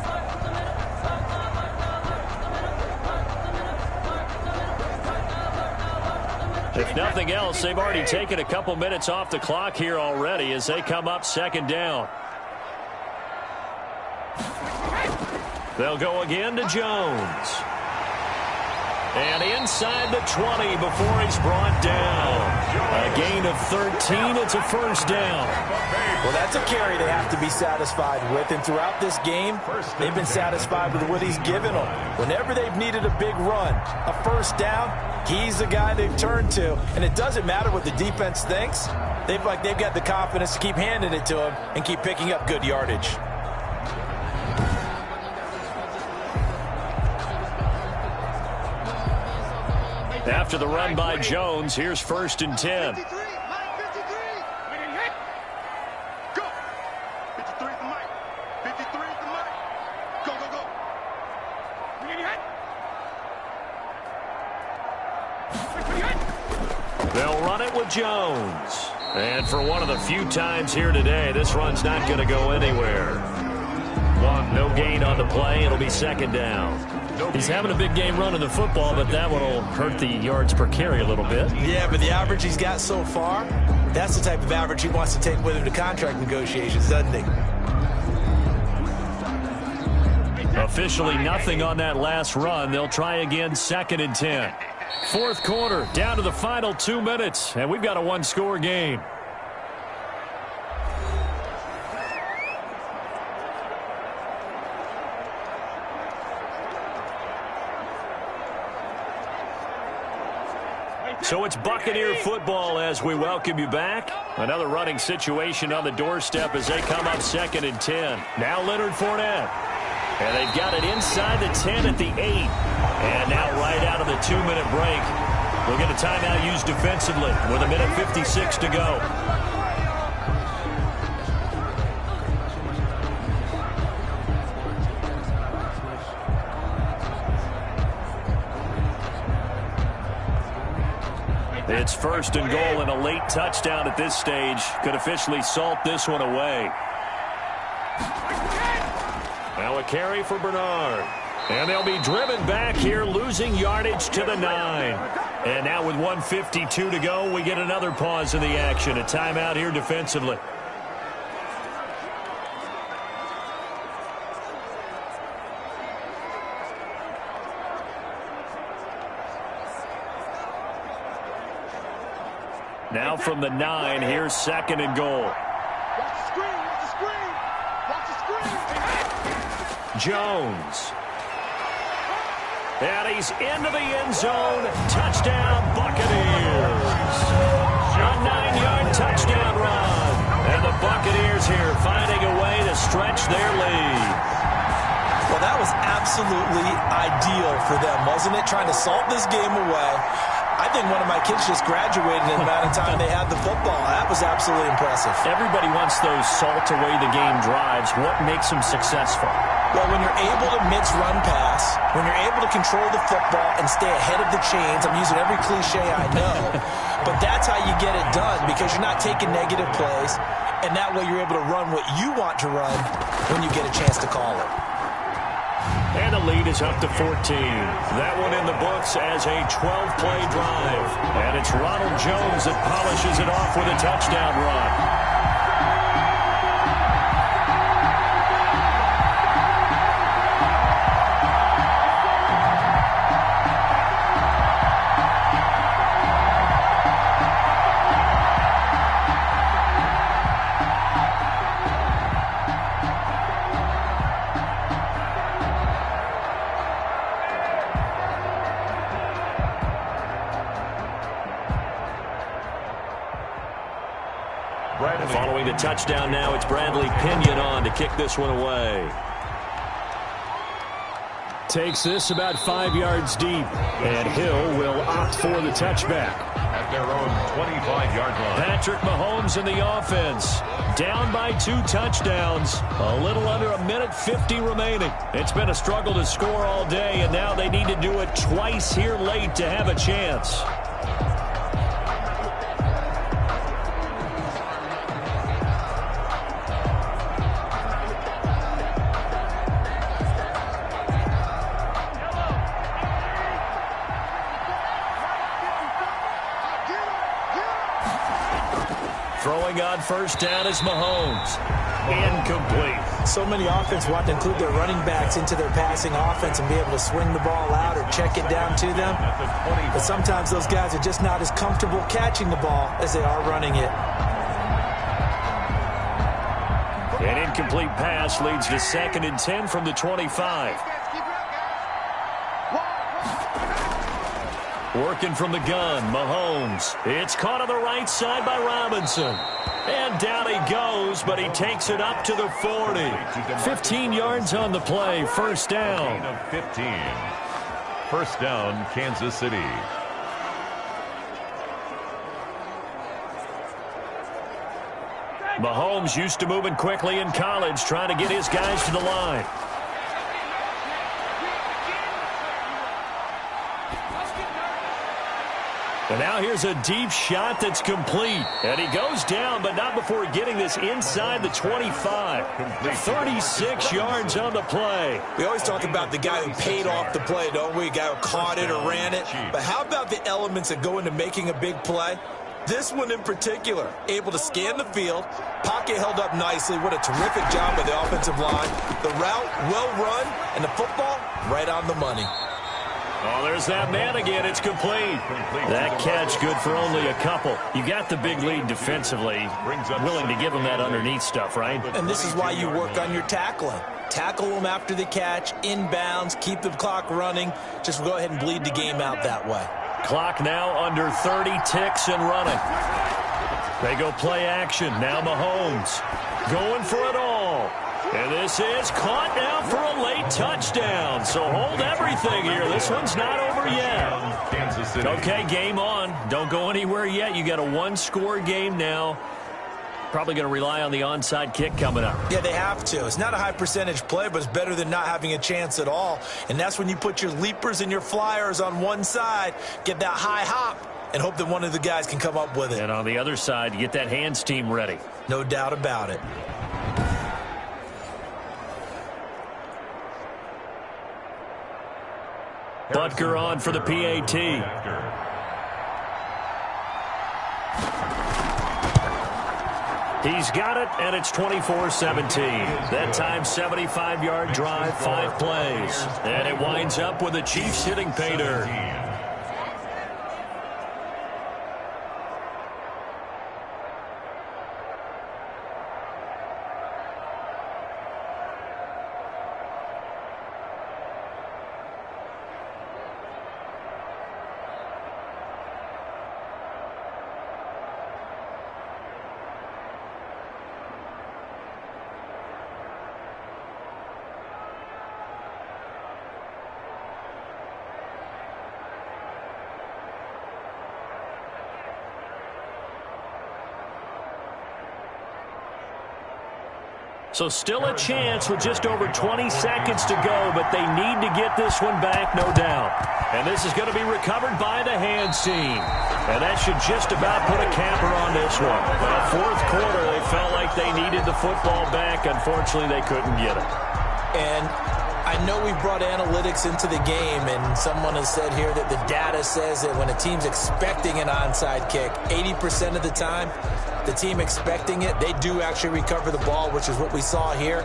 If nothing else, they've already taken a couple minutes off the clock here already as they come up second down. They'll go again to Jones. And inside the 20 before he's brought down. A gain of 13. It's a first down. Well, that's a carry they have to be satisfied with. And throughout this game, they've been satisfied with what he's given them. Whenever they've needed a big run, a first down, he's the guy they've turned to. And it doesn't matter what the defense thinks. They've got the confidence to keep handing it to him and keep picking up good yardage. After the run by Jones, here's 1st and 10. 53, go. 53 is the mic. 53 is the mic. Go, go, go. They'll run it with Jones. And for one of the few times here today, this run's not going to go anywhere. No gain on the play. It'll be second down. He's having a big game running the football, but that one will hurt the yards per carry a little bit. Yeah, but the average he's got so far, that's the type of average he wants to take with him to contract negotiations, doesn't he? Officially nothing on that last run. They'll try again, 2nd and 10. Fourth quarter, down to the final 2 minutes, and we've got a one-score game. So it's Buccaneer football as we welcome you back. Another running situation on the doorstep as they come up 2nd and 10. Now Leonard Fournette. And they've got it inside the 10 at the 8. And now right out of the 2-minute break, we'll get a timeout used defensively with 1:56 to go. It's 1st and goal, and a late touchdown at this stage could officially salt this one away. Now a carry for Bernard. And they'll be driven back here, losing yardage to the 9. And now with 1:52 to go, we get another pause in the action. A timeout here defensively. Now from the 9, here's 2nd and goal. Watch the screen, watch the screen. Watch the screen. Jones. And he's into the end zone. Touchdown, Buccaneers. A 9-yard touchdown run. And the Buccaneers here finding a way to stretch their lead. Well, that was absolutely ideal for them, wasn't it? Trying to salt this game away. I think one of my kids just graduated in the amount of time they had the football. That was absolutely impressive. Everybody wants those salt-away-the-game drives. What makes them successful? Well, when you're able to mix run pass, when you're able to control the football and stay ahead of the chains, I'm using every cliche I know, but that's how you get it done because you're not taking negative plays, and that way you're able to run what you want to run when you get a chance to call it. And the lead is up to 14. That one in the books as a 12-play drive. And it's Ronald Jones that polishes it off with a touchdown run. Following the touchdown now, it's Bradley Pinion on to kick this one away. Takes this about 5 yards deep, and Hill will opt for the touchback. At their own 25-yard line. Patrick Mahomes in the offense. Down by 2 touchdowns. A little under 1:50 remaining. It's been a struggle to score all day, and now they need to do it twice here late to have a chance. first down is Mahomes. Incomplete. So many offense want to include their running backs into their passing offense and be able to swing the ball out or check it down to them. But sometimes those guys are just not as comfortable catching the ball as they are running it. An incomplete pass leads to 2nd and 10 from the 25. Working from the gun, Mahomes. It's caught on the right side by Robinson. And down he goes, but he takes it up to the 40. 15 yards on the play, first down. 15. First down, Kansas City. Mahomes used to moving quickly in college, trying to get his guys to the line. And now here's a deep shot that's complete. And he goes down, but not before getting this inside the 25. 36 yards on the play. We always talk about the guy who paid off the play, don't we? A guy who caught it or ran it. But how about the elements that go into making a big play? This one in particular, able to scan the field, pocket held up nicely. What a terrific job by the offensive line. The route, well run, and the football, right on the money. Oh, there's that man again. It's complete. That catch good for only a couple. You got the big lead defensively. Willing to give him that underneath stuff, right? And this is why you work on your tackling. Tackle them after the catch, inbounds, keep the clock running. Just go ahead and bleed the game out that way. Clock now under 30 ticks and running. They go play action. Now Mahomes going for it all. And this is caught now for a late touchdown. So hold everything here. This one's not over yet. Okay, game on. Don't go anywhere yet. You got a one-score game now. Probably going to rely on the onside kick coming up. Yeah, they have to. It's not a high percentage play, but it's better than not having a chance at all. And that's when you put your leapers and your flyers on one side, get that high hop, and hope that one of the guys can come up with it. And on the other side, you get that hands team ready. No doubt about it. Butker on for the PAT. He's got it, and it's 24-17. That time, 75-yard drive, 5 plays. And it winds up with the Chiefs hitting pay dirt. So still a chance with just over 20 seconds to go, but they need to get this one back, no doubt. And this is going to be recovered by the hands team. And that should just about put a capper on this one. Well, fourth quarter, they felt like they needed the football back. Unfortunately, they couldn't get it. And I know we brought analytics into the game, and someone has said here that the data says that when a team's expecting an onside kick, 80% of the time, the team expecting it, they do actually recover the ball, which is what we saw here.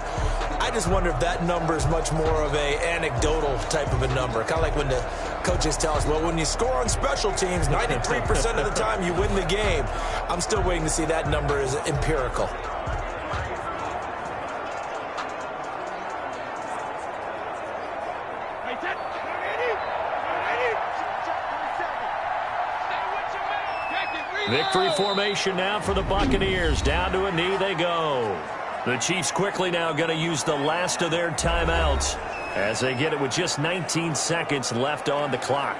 I just wonder if that number is much more of a anecdotal type of a number. Kind of like when the coaches tell us, well, when you score on special teams, 93% of the time you win the game. I'm still waiting to see that number is empirical. Victory formation now for the Buccaneers. Down to a knee they go. The Chiefs quickly now going to use the last of their timeouts as they get it with just 19 seconds left on the clock.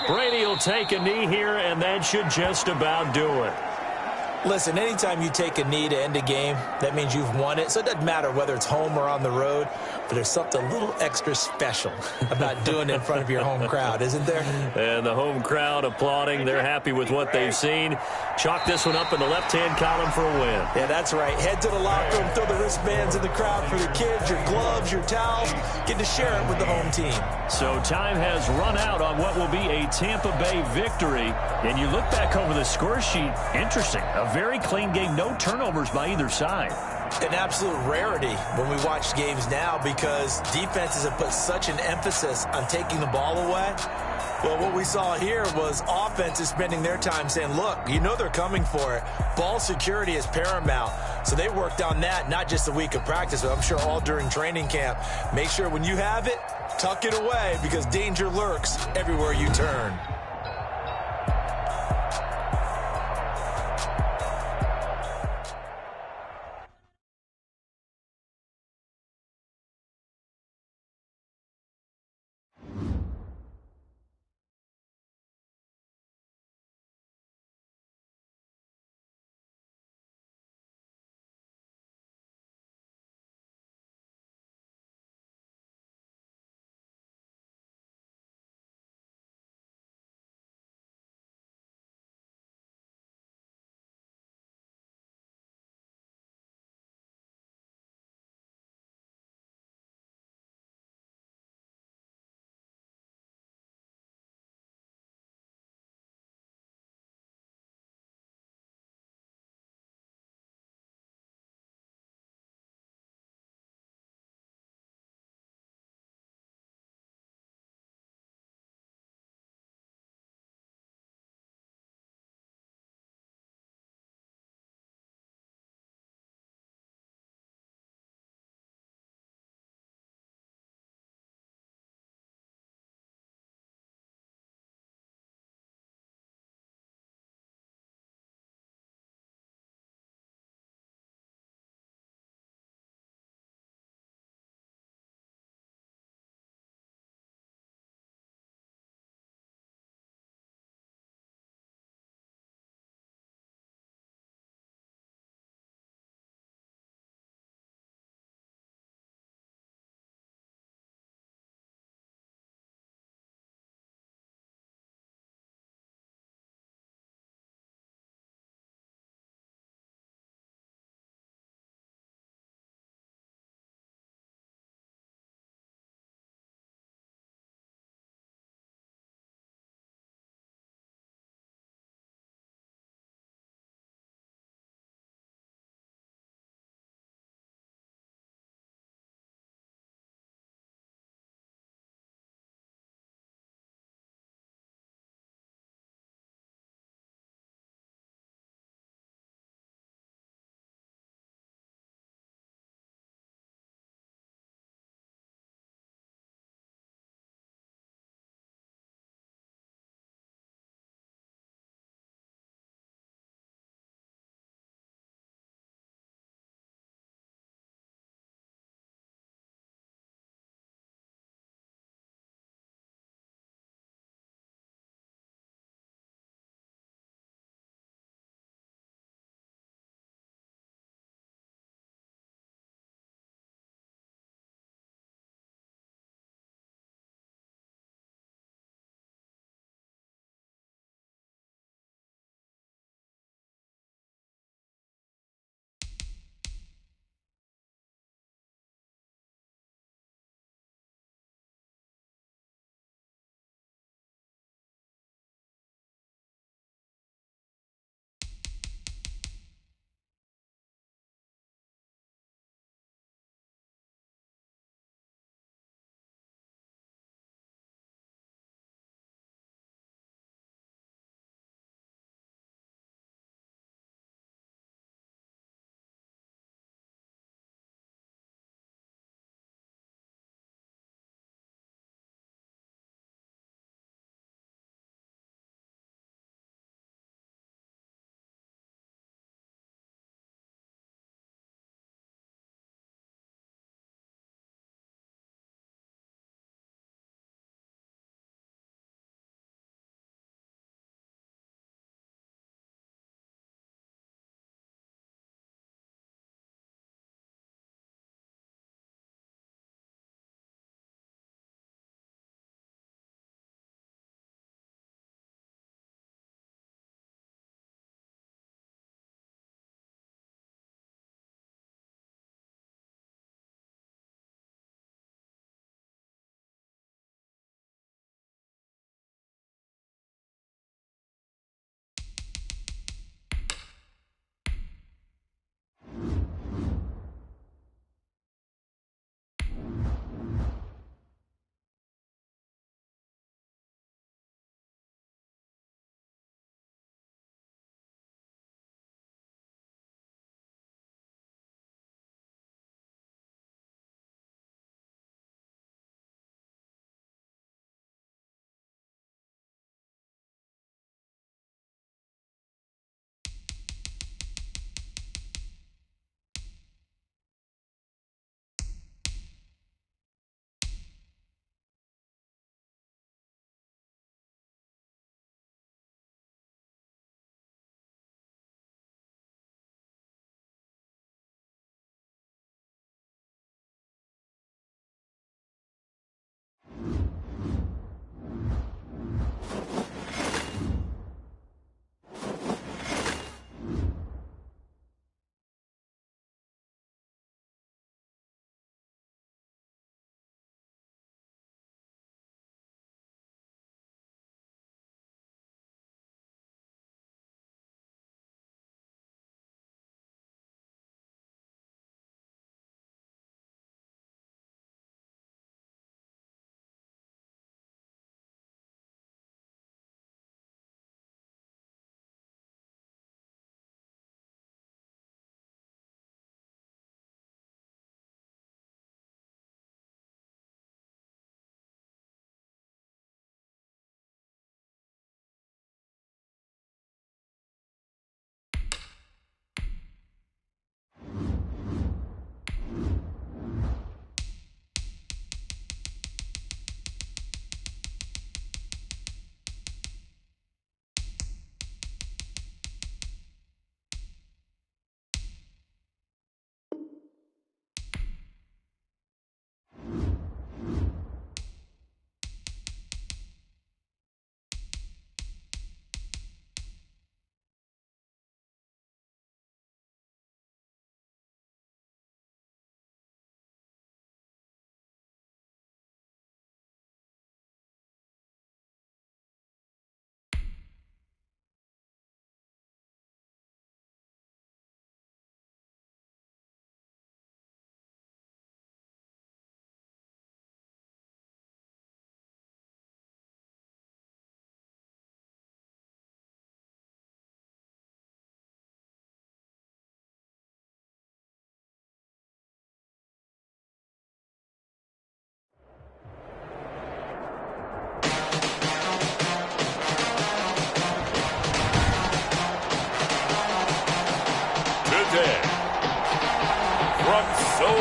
Brady will take a knee here, and that should just about do it. Listen, anytime you take a knee to end a game, that means you've won it. So it doesn't matter whether it's home or on the road, but there's something a little extra special about doing it in front of your home crowd, isn't there? And the home crowd applauding. They're happy with what they've seen. Chalk this one up in the left-hand column for a win. Yeah, that's right. Head to the locker room, throw the wristbands in the crowd for the kids, your gloves, your towels. Get to share it with the home team. So time has run out on what will be a Tampa Bay victory. And you look back over the score sheet, interesting. A very clean game, no turnovers by either side. An absolute rarity when we watch games now because defenses have put such an emphasis on taking the ball away. Well, what we saw here was offenses spending their time saying, look, you know they're coming for it. Ball security is paramount. So they worked on that, not just a week of practice, but I'm sure all during training camp. Make sure when you have it, tuck it away because danger lurks everywhere you turn.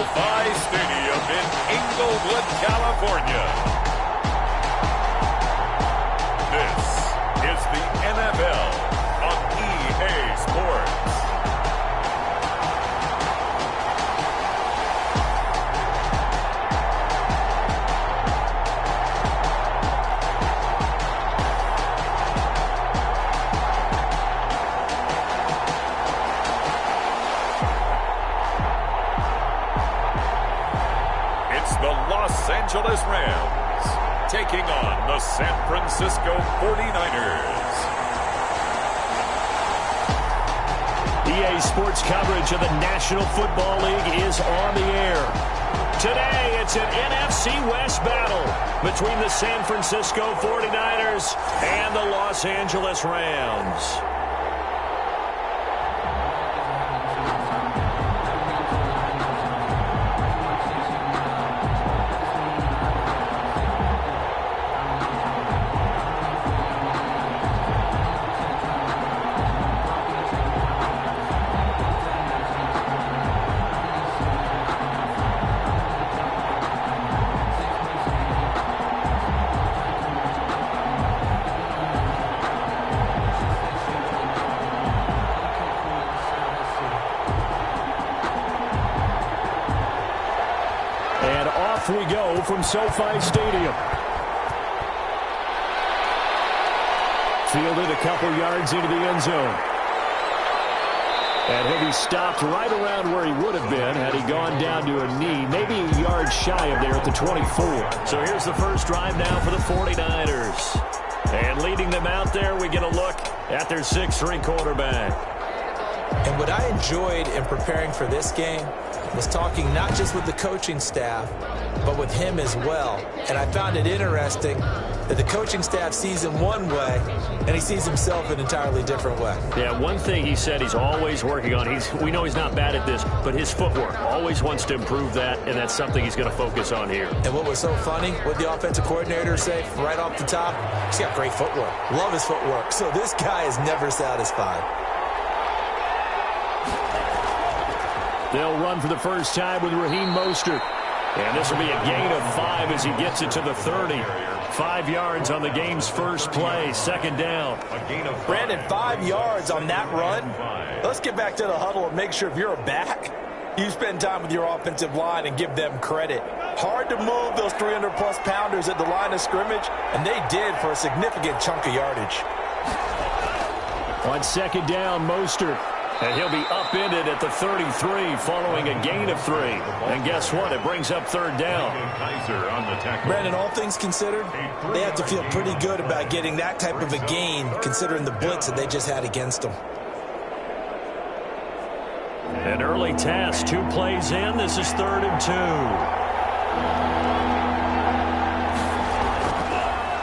SoFi Stadium in Inglewood, California. This is the NFL on EA Sports. The Los Angeles Rams taking on the San Francisco 49ers. EA Sports coverage of the National Football League is on the air. Today, it's an NFC West battle between the San Francisco 49ers and the Los Angeles Rams. And off we go from SoFi Stadium. Fielded a couple yards into the end zone. And he'll be stopped right around where he would have been had he gone down to a knee, maybe a yard shy of there at the 24. So here's the first drive now for the 49ers. And leading them out there, we get a look at their 6'3" quarterback. And what I enjoyed in preparing for this game was talking not just with the coaching staff, but with him as well. And I found it interesting that the coaching staff sees him one way, and he sees himself an entirely different way. Yeah, one thing he said he's always working on, we know he's not bad at this, but his footwork, always wants to improve that, and that's something he's going to focus on here. And what was so funny, what the offensive coordinator say right off the top, he's got great footwork. Love his footwork. So this guy is never satisfied. They'll run for the first time with Raheem Mostert. And this will be a gain of 5 as he gets it to the 30. 5 yards on the game's first play, second down. Brandon, 5 yards on that run. Let's get back to the huddle and make sure if you're a back, you spend time with your offensive line and give them credit. Hard to move those 300-plus pounders at the line of scrimmage, and they did for a significant chunk of yardage. On second down, Mostert. And he'll be upended at the 33 following a gain of 3. And guess what? It brings up third down. Brandon, all things considered, they have to feel pretty good about getting that type of a gain considering the blitz that they just had against them. An early task, 2 plays in. This is 3rd and 2.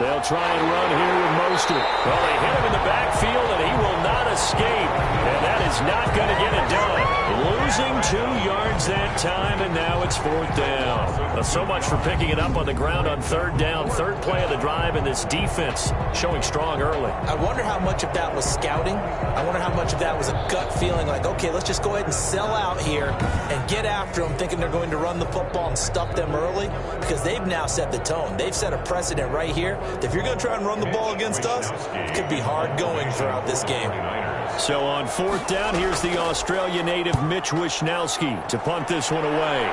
They'll try and run here with Mostert. Well, they hit him in the backfield, and he will not escape. And that is not going to get it done. Losing 2 yards that time, and now it's 4th down. So much for picking it up on the ground on 3rd down. 3rd play of the drive, and this defense showing strong early. I wonder how much of that was scouting. I wonder how much of that was a gut feeling like, okay, let's just go ahead and sell out here and get after them, thinking they're going to run the football and stuff them early, because they've now set the tone. They've set a precedent right here. If you're going to try and run the ball against us, it could be hard going throughout this game. So on 4th down, here's the Australia native Mitch Wishnowsky to punt this one away.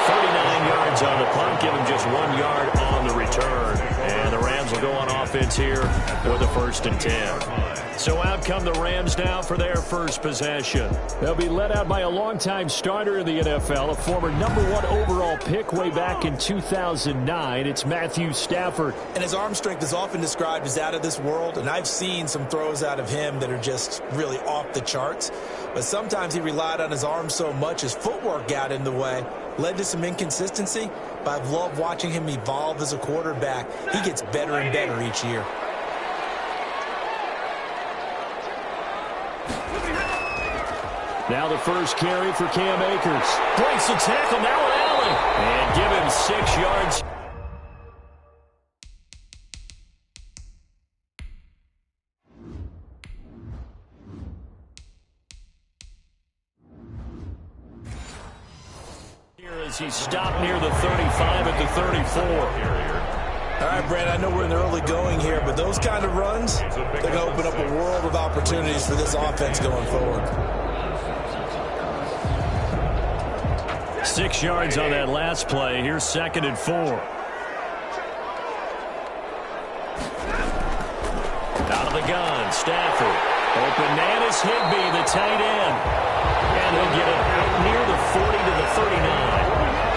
39 yards on the punt, give him just 1 yard on the return. And the Rams will go on offense here with a 1st and 10. So out come the Rams now for their first possession. They'll be led out by a longtime starter in the NFL, a former #1 overall pick way back in 2009. It's Matthew Stafford. And his arm strength is often described as out of this world, and I've seen some throws out of him that are just really off the charts. But sometimes he relied on his arm so much, his footwork got in the way, led to some inconsistency. But I've loved watching him evolve as a quarterback. He gets better and better each year. Now the first carry for Cam Akers. Breaks the tackle, now Allen. And give him 6 yards. as he stopped near the 35 at the 34. All right, Brad, I know we're in the early going here, but those kind of runs, they're going to open up a world of opportunities for this offense going forward. 6 yards on that last play. Here's 2nd and 4. Out of the gun, Stafford. Open man is Higbee, the tight end. And he'll get it out near the 40 to the 39.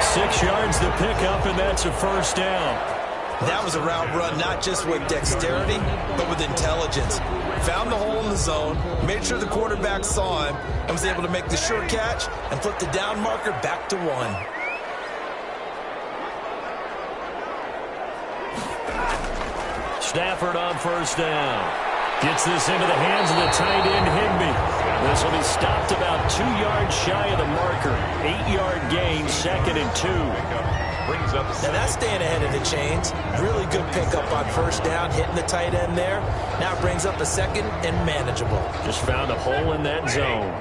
6 yards to pick up, and that's a first down. That was a route run not just with dexterity, but with intelligence. Found the hole in the zone, made sure the quarterback saw him, and was able to make the sure catch and flip the down marker back to 1. Stafford on first down. Gets this into the hands of the tight end, Higbee. This will be stopped about 2 yards shy of the marker. 8-yard gain, 2nd and 2. Now that's staying ahead of the chains. Really good pickup on first down, hitting the tight end there. Now it brings up a 2nd and manageable. Just found a hole in that zone.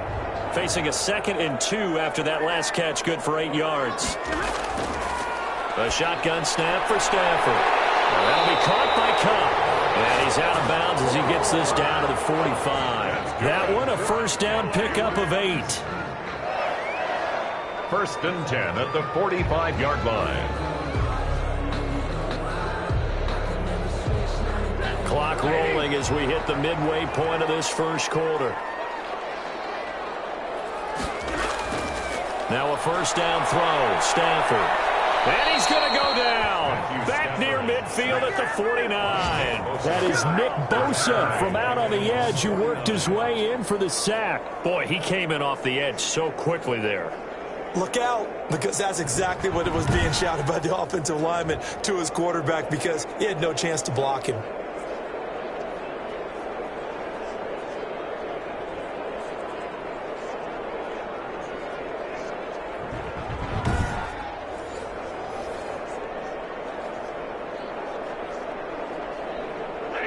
Facing a 2nd and 2 after that last catch, good for 8 yards. A shotgun snap for Stafford. That'll be caught by Cup. And he's out of bounds as he gets this down to the 45. That one a first down pickup of 8. 1st and 10 at the 45-yard line. Clock rolling as we hit the midway point of this first quarter. Now a first down throw, Stafford. And he's going to go down. Back near midfield at the 49. That is Nick Bosa from out on the edge who worked his way in for the sack. Boy, he came in off the edge so quickly there. Look out, because that's exactly what it was being shouted by the offensive lineman to his quarterback, because he had no chance to block him.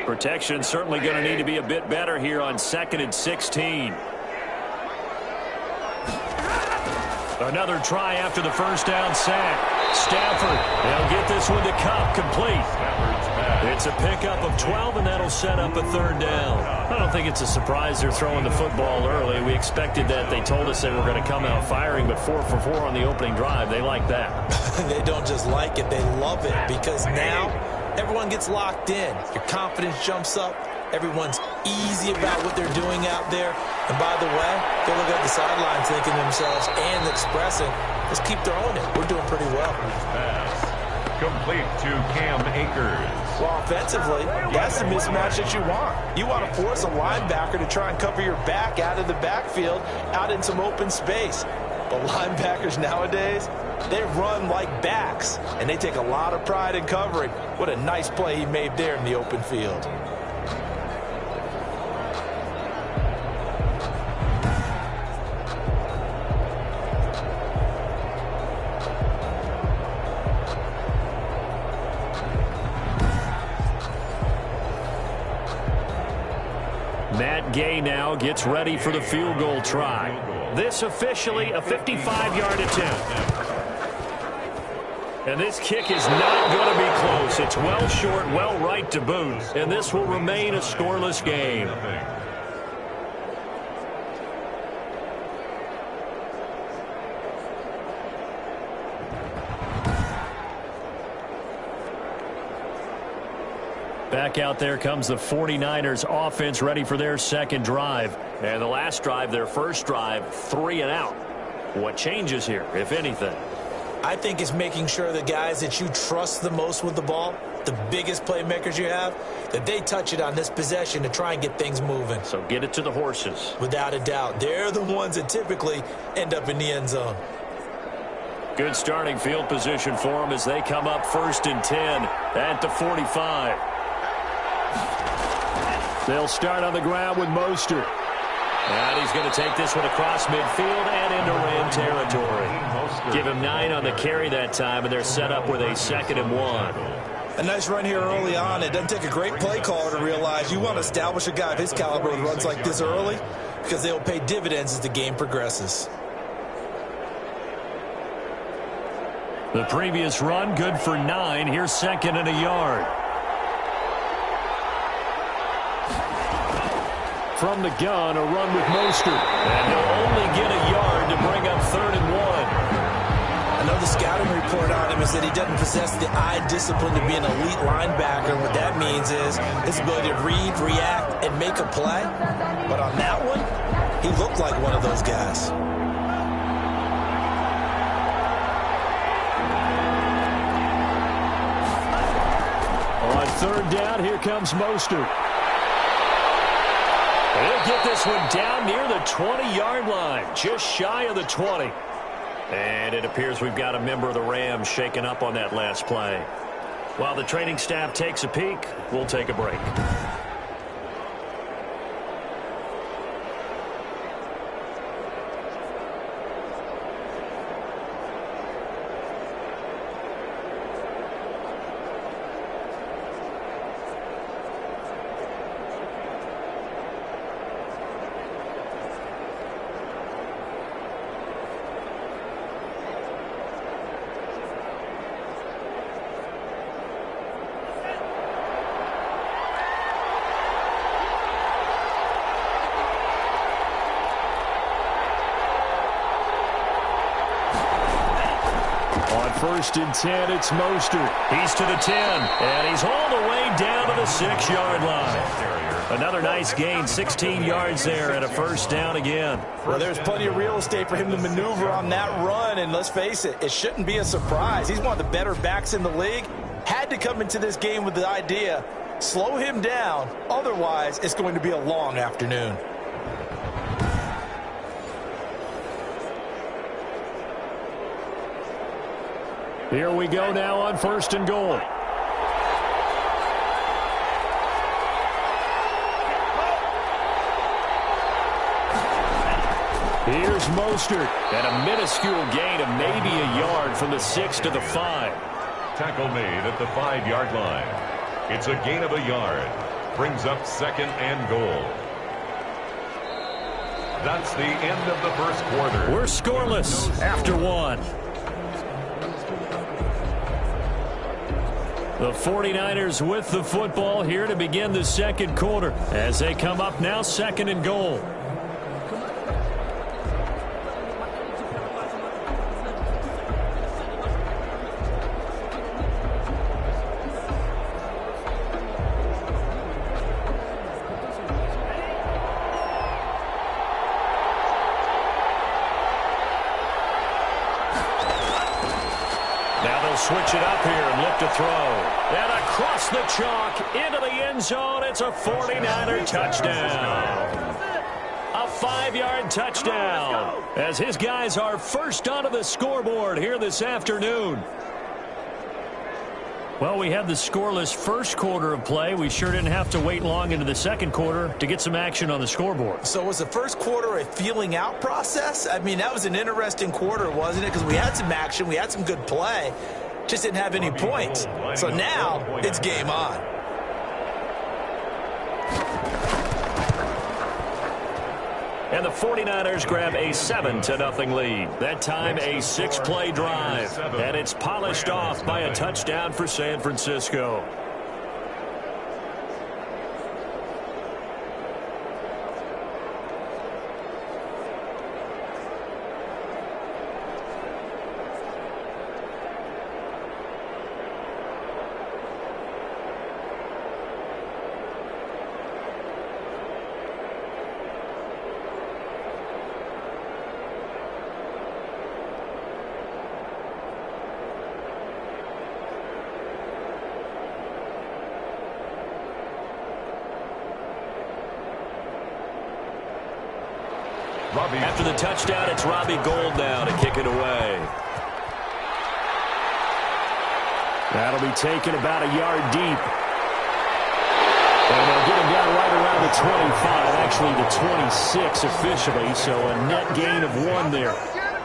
Protection certainly going to need to be a bit better here on 2nd and 16. Another try after the first down sack. Stafford, they'll get this one to Cup, complete. It's a pickup of 12, and that'll set up a 3rd down. I don't think it's a surprise they're throwing the football early. We expected that. They told us they were going to come out firing, but 4 for 4 on the opening drive. They like that. They don't just like it, they love it, because now everyone gets locked in. Your confidence jumps up. Everyone's easy about what they're doing out there. And by the way, they look at the sidelines thinking to themselves and expressing, let's keep throwing it. We're doing pretty well. Pass complete to Cam Akers. Well, offensively, that's the mismatch that you want. You want to force a linebacker to try and cover your back out of the backfield, out in some open space. But linebackers nowadays, they run like backs, and they take a lot of pride in covering. What a nice play he made there in the open field. Matt Gay now gets ready for the field goal try. This officially a 55-yard attempt. And this kick is not going to be close. It's well short, well right to boot. And this will remain a scoreless game. Back out there comes the 49ers offense ready for their 2nd drive. And the last drive, their first drive, 3 and out. What changes here, if anything? I think it's making sure the guys that you trust the most with the ball, the biggest playmakers you have, that they touch it on this possession to try and get things moving. So get it to the horses. Without a doubt. They're the ones that typically end up in the end zone. Good starting field position for them as they come up 1st and 10 at the 45. They'll start on the ground with Mostert. And he's going to take this one across midfield and into Ram territory. Give him 9 on the carry that time, and they're set up with a 2nd and 1. A nice run here early on. It doesn't take a great play caller to realize you want to establish a guy of his caliber with runs like this early, because they'll pay dividends as the game progresses. The previous run, good for 9. Here's second and a yard. From the gun, a run with Mostert. And he'll only get a yard to bring up 3rd and 1. I know the scouting report on him is that he doesn't possess the eye discipline to be an elite linebacker. What that means is his ability to read, react, and make a play. But on that one, he looked like one of those guys. On 3rd down, here comes Mostert. He'll get this one down near the 20-yard line, just shy of the 20. And it appears we've got a member of the Rams shaken up on that last play. While the training staff takes a peek, we'll take a break. First and 10, it's Mostert. He's to the 10, and he's all the way down to the 6-yard line. Another nice gain, 16 yards there, and a first down again. Well, there's plenty of real estate for him to maneuver on that run, and let's face it, it shouldn't be a surprise. He's one of the better backs in the league. Had to come into this game with the idea, slow him down, otherwise it's going to be a long afternoon. Here we go now on 1st and goal. Here's Mostert. And a minuscule gain of maybe a yard from the 6 to the 5. Tackle made at the 5-yard line. It's a gain of a yard. Brings up 2nd and goal. That's the end of the first quarter. We're scoreless after 1. The 49ers with the football here to begin the second quarter as they come up now 2nd and goal. Switch it up here and look to throw. And across the chalk into the end zone. It's a 49er touchdown. A 5-yard touchdown as his guys are first onto the scoreboard here this afternoon. Well, we had the scoreless first quarter of play. We sure didn't have to wait long into the second quarter to get some action on the scoreboard. So was the first quarter a feeling out process? I mean, that was an interesting quarter, wasn't it? Because we had some action, we had some good play. Just didn't have any points. So now it's game on. And the 49ers grab a 7-0 lead. That time a 6-play drive. And it's polished off by a touchdown for San Francisco. After the touchdown, it's Robbie Gould now to kick it away. That'll be taken about a yard deep. And they'll get him down right around the 25, actually the 26 officially, so a net gain of 1 there.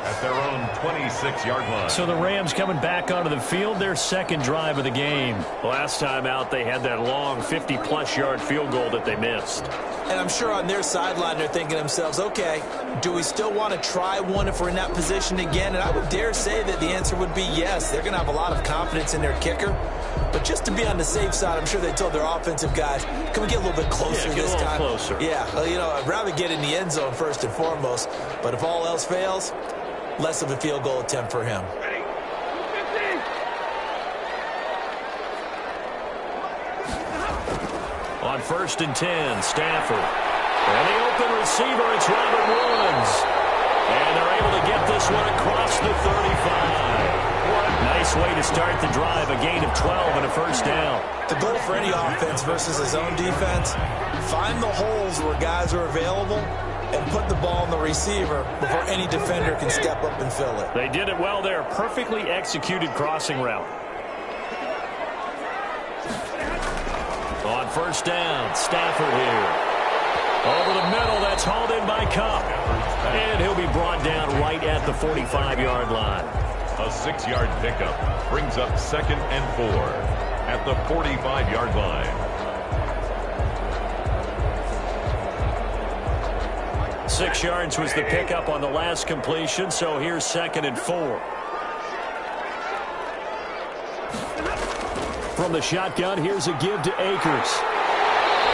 at their own 26-yard line. So the Rams coming back onto the field, their second drive of the game. Last time out, they had that long 50-plus yard field goal that they missed. And I'm sure on their sideline they're thinking to themselves, okay, do we still want to try one if we're in that position again? And I would dare say that the answer would be yes. They're going to have a lot of confidence in their kicker. But just to be on the safe side, I'm sure they told their offensive guys, can we get a little bit closer this time? Closer. Yeah, well, you know, I'd rather get in the end zone first and foremost. But if all else fails, less of a field goal attempt for him. On 1st and 10, Stafford. And the open receiver, it's Robert Woods. And they're able to get this one across the 35. Nice way to start the drive, a gain of 12 and a first down. The goal for any offense versus his own defense, find the holes where guys are available and put the ball in the receiver before any defender can step up and fill it. They did it well there. Perfectly executed crossing route. On 1st down, Stafford here. Over the middle, that's hauled in by Cup. And he'll be brought down right at the 45-yard line. A 6-yard pickup brings up 2nd and 4 at the 45-yard line. 6 yards was the pickup on the last completion, so here's 2nd and 4. From the shotgun, here's a give to Akers.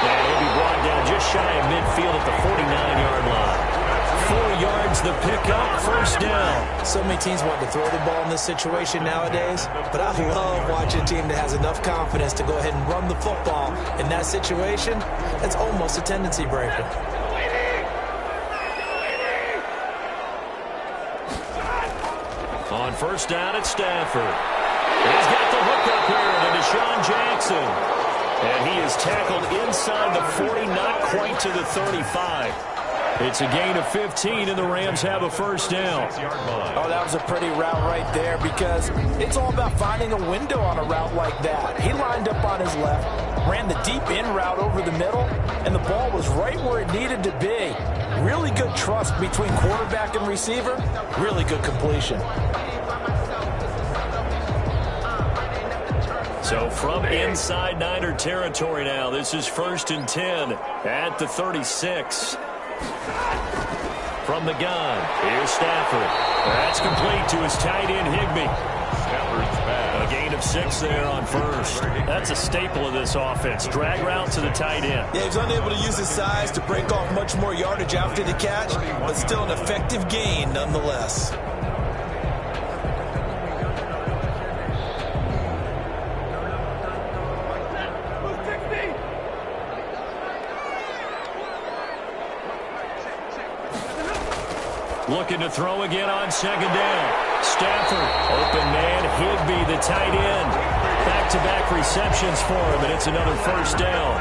And he'll be brought down just shy of midfield at the 49-yard line. 4 yards the pickup, first down. So many teams want to throw the ball in this situation nowadays, but I love watching a team that has enough confidence to go ahead and run the football in that situation. That's almost a tendency breaker. On 1st down, it's Stafford. He's got the hook up here to Deshaun Jackson. And he is tackled inside the 40, not quite to the 35. It's a gain of 15, and the Rams have a first down. Oh, that was a pretty route right there because it's all about finding a window on a route like that. He lined up on his left, ran the deep in route over the middle, and the ball was right where it needed to be. Really good trust between quarterback and receiver. Really good completion. So from inside Niner territory now, this is 1st and 10 at the 36. From the gun, here's Stafford. That's complete to his tight end, Higbee. Stafford's pass. A gain of 6 there on 1st. That's a staple of this offense. Drag route to the tight end. Yeah, he's unable to use his size to break off much more yardage after the catch, but still an effective gain nonetheless. Looking to throw again on 2nd down. Stafford, open man, Higbee, the tight end. Back-to-back receptions for him, and it's another first down.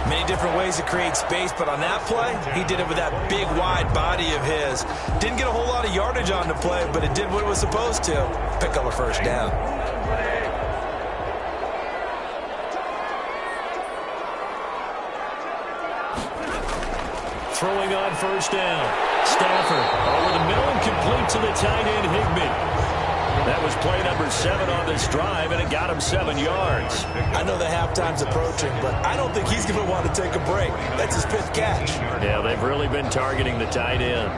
Many different ways to create space, but on that play, he did it with that big, wide body of his. Didn't get a whole lot of yardage on the play, but it did what it was supposed to. Pick up a first down. Throwing on 1st down. Stafford over the middle and complete to the tight end, Higbee. That was play number 7 on this drive, and it got him 7 yards. I know the halftime's approaching, but I don't think he's going to want to take a break. That's his 5th catch. Yeah, they've really been targeting the tight end.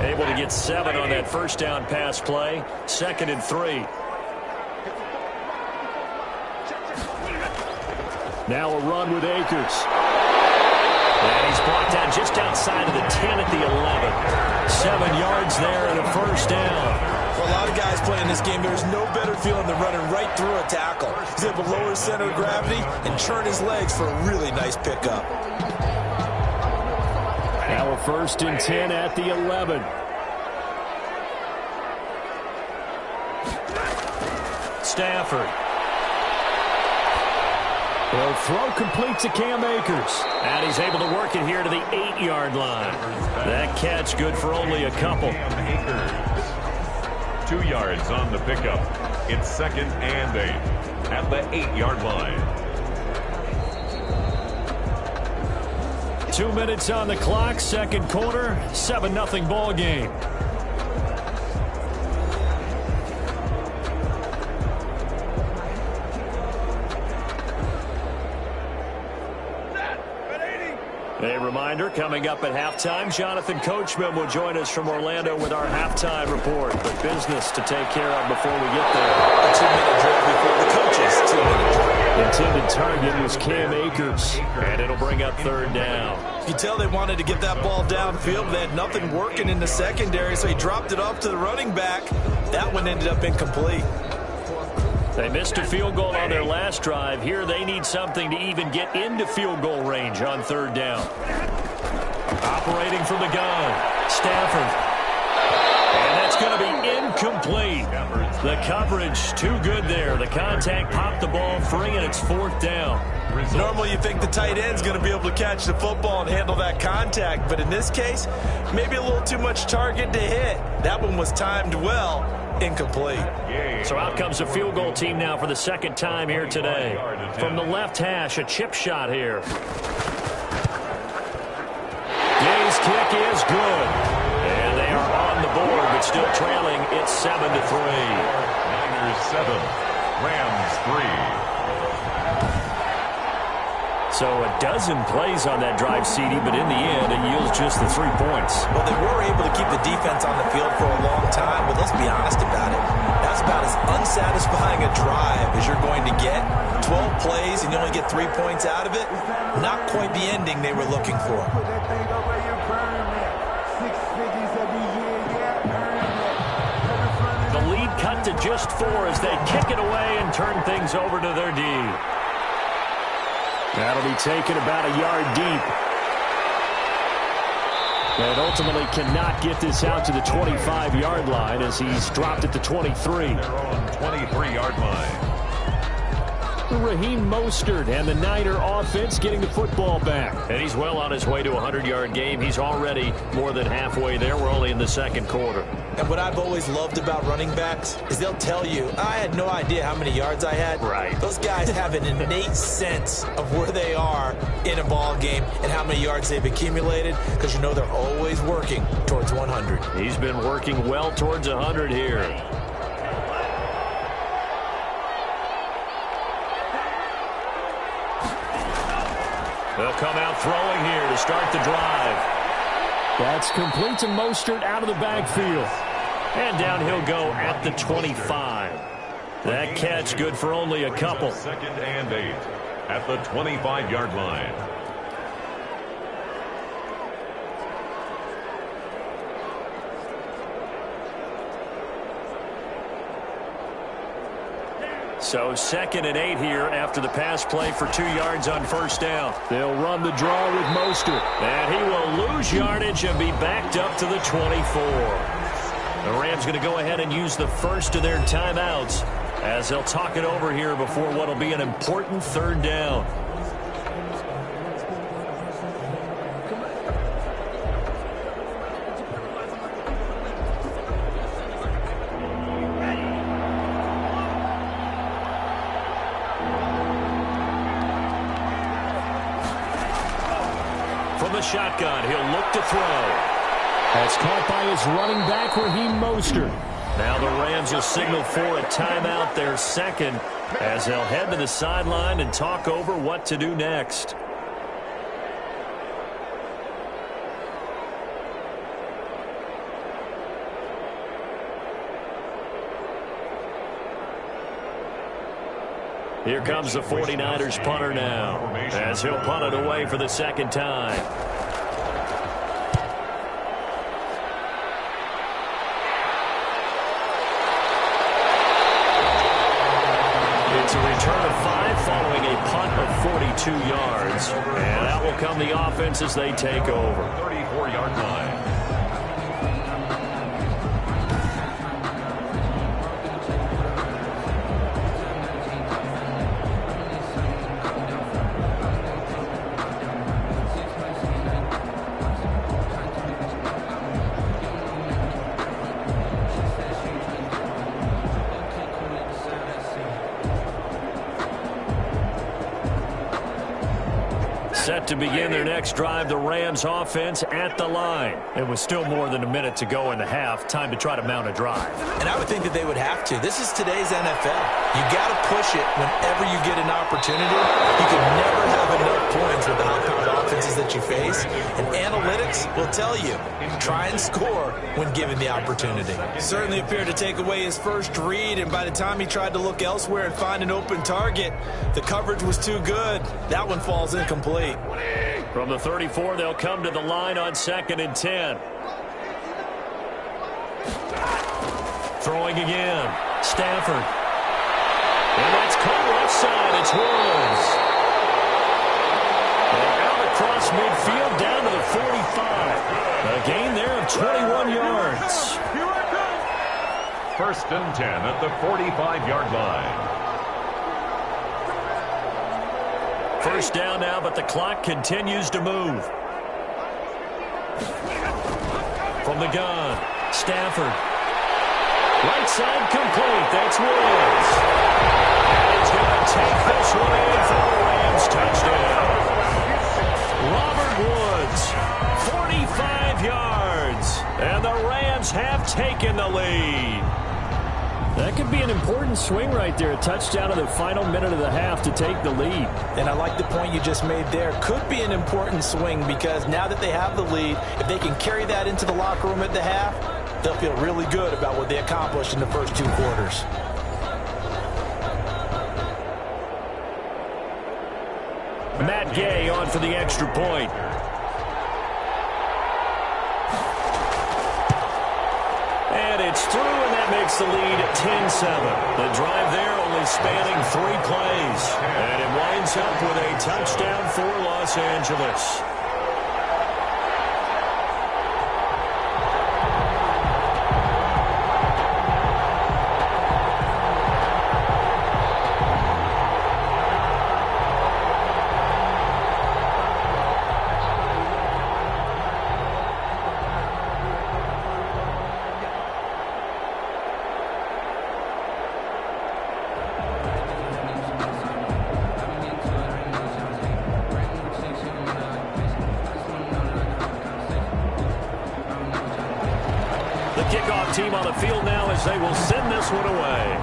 Able to get 7 on that first down pass play. 2nd and 3. Now a run with Akers. And he's brought down just outside of the 10 at the 11. 7 yards there and a first down. For a lot of guys playing this game, there's no better feeling than running right through a tackle. He's able to lower his center of gravity and turn his legs for a really nice pickup. Now a 1st and 10 at the 11. Stafford. Well, throw complete to Cam Akers. And he's able to work it here to the 8-yard line. That catch good for only a couple. 2 yards on the pickup. It's 2nd and 8 at the 8-yard line. 2 minutes on the clock, second quarter, 7-0 ball game. A reminder, coming up at halftime, Jonathan Coachman will join us from Orlando with our halftime report. But business to take care of before we get there. A 2-minute drill before the coaches. 2-minute drill. Intended target was Cam Akers, and it'll bring up third down. You can tell they wanted to get that ball downfield. They had nothing working in the secondary, so he dropped it off to the running back. That one ended up incomplete. They missed a field goal on their last drive. Here they need something to even get into field goal range on third down. Operating from the gun, Stafford. And that's going to be incomplete. The coverage too good there. The contact popped the ball free, and it's fourth down. Normally you think the tight end's going to be able to catch the football and handle that contact, but in this case, maybe a little too much target to hit. That one was timed well. Incomplete. So out comes the field goal team now for the second time here today. From the left hash, a chip shot here. Gay's kick is good. And they are on the board, but still trailing. It's 7-3. Niners 7, Rams 3. So a dozen plays on that drive, CD, but in the end, it yields just the 3 points. Well, they were able to keep the defense on the field for a long time, but let's be honest about it. That's about as unsatisfying a drive as you're going to get. 12 plays and you only get 3 points out of it. Not quite the ending they were looking for. The lead cut to just 4 as they kick it away and turn things over to their D. That'll be taken about a yard deep. And ultimately cannot get this out to the 25-yard line as he's dropped at the 23. Their own 23-yard line. Raheem Mostert and the Niner offense getting the football back. And he's well on his way to a 100-yard game. He's already more than halfway there. We're only in the second quarter. And what I've always loved about running backs is they'll tell you, I had no idea how many yards I had. Right. Those guys have an innate sense of where they are in a ball game and how many yards they've accumulated because you know they're always working towards 100. He's been working well towards 100 here. They'll come out throwing here to start the drive. That's complete to Mostert out of the backfield. And down he'll go at the 25. That catch good for only a couple. 2nd and 8 at the 25-yard line. So 2nd and 8 here after the pass play for 2 yards on first down. They'll run the draw with Mostert. And he will lose yardage and be backed up to the 24. The Rams going to go ahead and use the first of their timeouts as they'll talk it over here before what will be an important third down. The shotgun, he'll look to throw. That's caught by his running back, Raheem Mostert. Now the Rams will signal for a timeout, their second, as they'll head to the sideline and talk over what to do next. Here comes the 49ers punter now, as he'll punt it away for the second time. It's a return of 5 following a punt of 42 yards. And that will come the offense as they take over. 34-yard line. Set to begin their next drive, the Rams offense at the line. It was still more than a minute to go in the half. Time to try to mount a drive. And I would think that they would have to. This is today's NFL. You got to push it whenever you get an opportunity. You can never have enough points with the high-powered offense defenses that you face, and analytics will tell you, try and score when given the opportunity. Certainly appeared to take away his first read, and by the time he tried to look elsewhere and find an open target, the coverage was too good. That one falls incomplete. From the 34, they'll come to the line on 2nd and 10. Throwing again. Stafford. And that's caught left side. It's Woods. And out across midfield down to the 45. A gain there of 21 yards. 1st and 10 at the 45-yard line. First down now, but the clock continues to move. From the gun, Stafford. Right side complete. That's Woods. And he's going to take this one in for the Rams. Touchdown. Robert Woods, 45 yards. And the Rams have taken the lead. That could be an important swing right there. A touchdown in the final minute of the half to take the lead. And I like the point you just made there. Could be an important swing because now that they have the lead, if they can carry that into the locker room at the half, they'll feel really good about what they accomplished in the first 2 quarters. Matt Gay on for the extra point. And it's through, and that makes the lead 10-7. The drive there only spanning 3 plays. And it winds up with a touchdown for Los Angeles. Team on the field now as they will send this one away.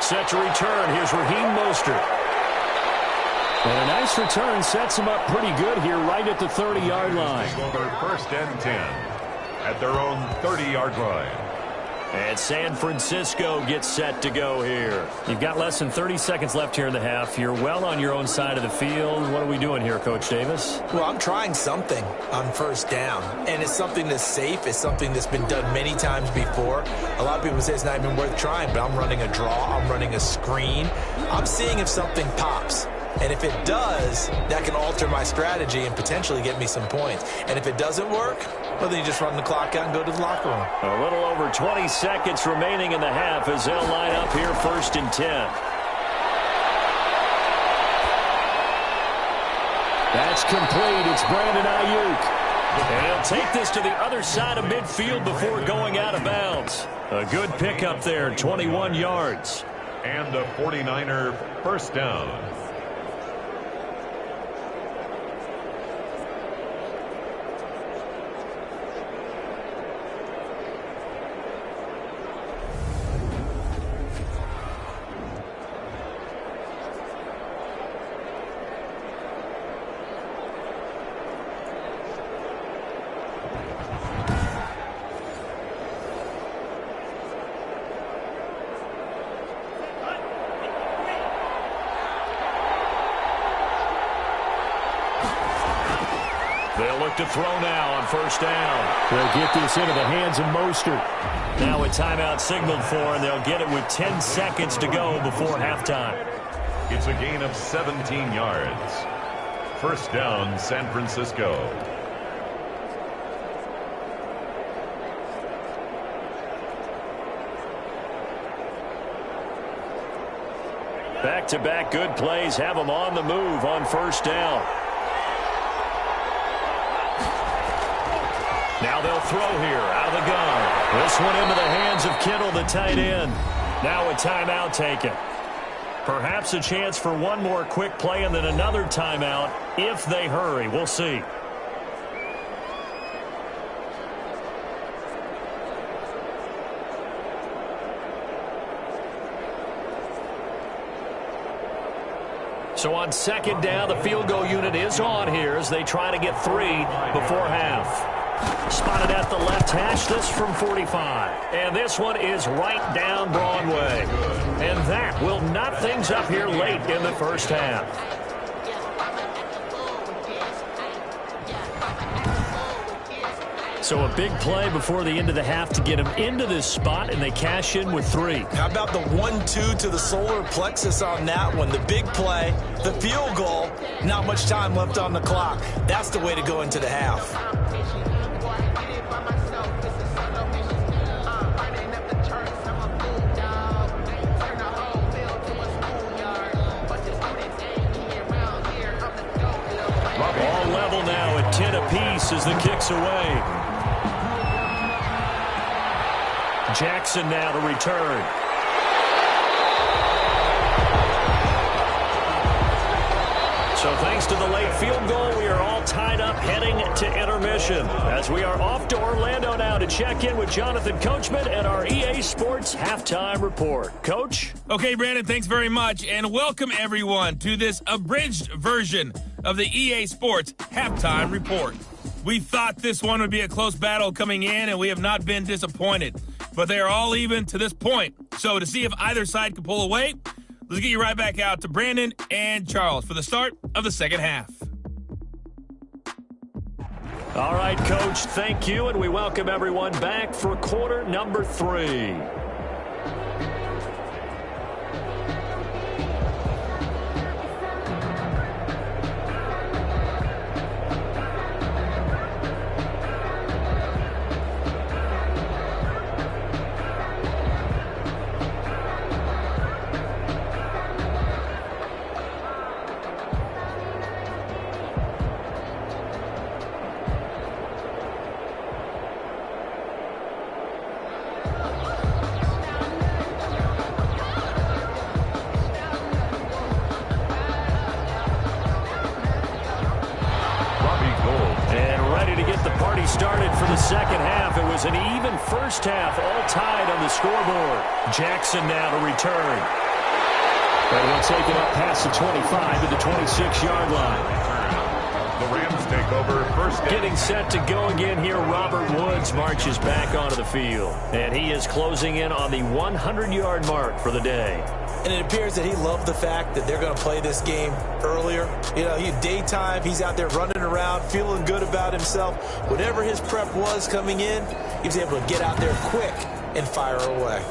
Set to return. Here's Raheem Mostert. And a nice return sets them up pretty good here right at the 30-yard line. Over 1st and 10 at their own 30-yard line. And San Francisco gets set to go here. You've got less than 30 seconds left here in the half. You're well on your own side of the field. What are we doing here, Coach Davis? Well, I'm trying something on 1st down. And it's something that's safe. It's something that's been done many times before. A lot of people say it's not even worth trying, but I'm running a draw. I'm running a screen. I'm seeing if something pops. And if it does, that can alter my strategy and potentially get me some points. And if it doesn't work, well, then you just run the clock out and go to the locker room. A little over 20 seconds remaining in the half as they'll line up here 1st and 10. That's complete. It's Brandon Ayuk. And he'll take this to the other side of midfield before going out of bounds. A good pickup there, 21 yards. And a 49er 1st down. They'll look to throw now on 1st down. They'll get this into the hands of Mostert. Now a timeout signaled for, and they'll get it with 10 seconds to go before halftime. It's a gain of 17 yards. 1st down, San Francisco. Back-to-back good plays have them on the move on 1st down. Now they'll throw here out of the gun. This one into the hands of Kittle, the tight end. Now a timeout taken. Perhaps a chance for one more quick play and then another timeout if they hurry. We'll see. So on second down, the field goal unit is on here as they try to get 3 before half. Spotted at the left hash, this from 45. And this one is right down Broadway. And that will knot things up here late in the first half. So a big play before the end of the half to get them into this spot, and they cash in with 3. How about the 1-2 to the solar plexus on that one? The big play, the field goal, not much time left on the clock. That's the way to go into the half. All level now at 10 apiece as the kick's away. Jackson now to return. So thanks to the late field goal, we are all tied up heading to intermission. As we are off to Orlando now to check in with Jonathan Coachman and our EA Sports Halftime Report. Coach? Okay, Brandon, thanks very much. And welcome, everyone, to this abridged version of the EA Sports Halftime Report. We thought this one would be a close battle coming in, and we have not been disappointed. But they are all even to this point. So to see if either side can pull away, let's get you right back out to Brandon and Charles for the start of the second half. All right, Coach, thank you, and we welcome everyone back for quarter number 3. Started for the second half. It was an even first half, all tied on the scoreboard. Jackson now to return. And he'll take it up past the 25 to the 26-yard line. The Rams take over first down. Getting set to go again here, Robert Woods marches back onto the field. And he is closing in on the 100-yard mark for the day. And it appears that he loved the fact that they're going to play this game earlier. You know, daytime, he's out there running around, feeling good about himself. Whatever his prep was coming in, he was able to get out there quick and fire away.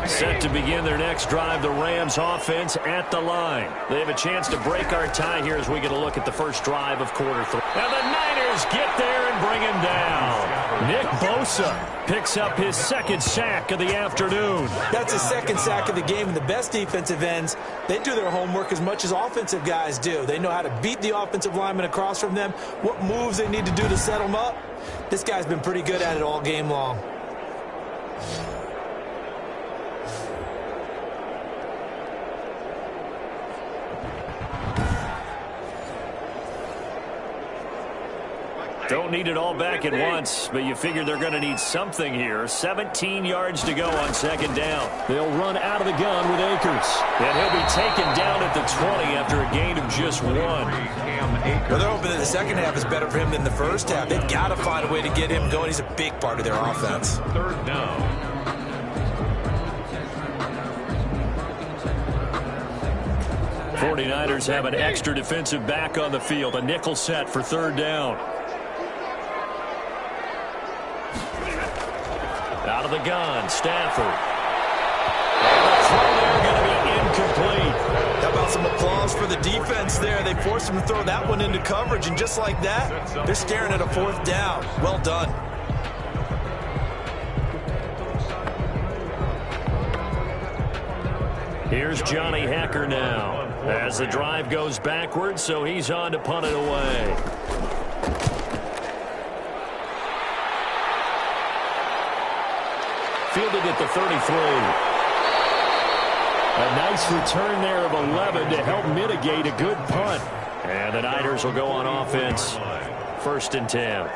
Set to begin their next drive, the Rams offense at the line. They have a chance to break our tie here as we get a look at the first drive of quarter 3. Now the Niners get there and bring him down. Nick Bosa picks up his second sack of the afternoon. That's his second sack of the game, and the best defensive ends, they do their homework as much as offensive guys do. They know how to beat the offensive lineman across from them, what moves they need to do to set them up. This guy's been pretty good at it all game long. Don't need it all back at once, but you figure they're going to need something here. 17 yards to go on second down. They'll run out of the gun with Akers. And he'll be taken down at the 20 after a gain of just 1. Well, they're hoping that the second half is better for him than the first half. They've got to find a way to get him going. He's a big part of their offense. Third down. 49ers have an extra defensive back on the field. A nickel set for third down. Out of the gun, Stafford. And the throw there going to be incomplete. How about some applause for the defense there? They forced him to throw that one into coverage, and just like that, they're staring at a fourth down. Well done. Here's Johnny Hacker now as the drive goes backwards, so he's on to punt it away. Fielded at the 33. A nice return there of 11 to help mitigate a good punt. And the Niners will go on offense. 1st and 10.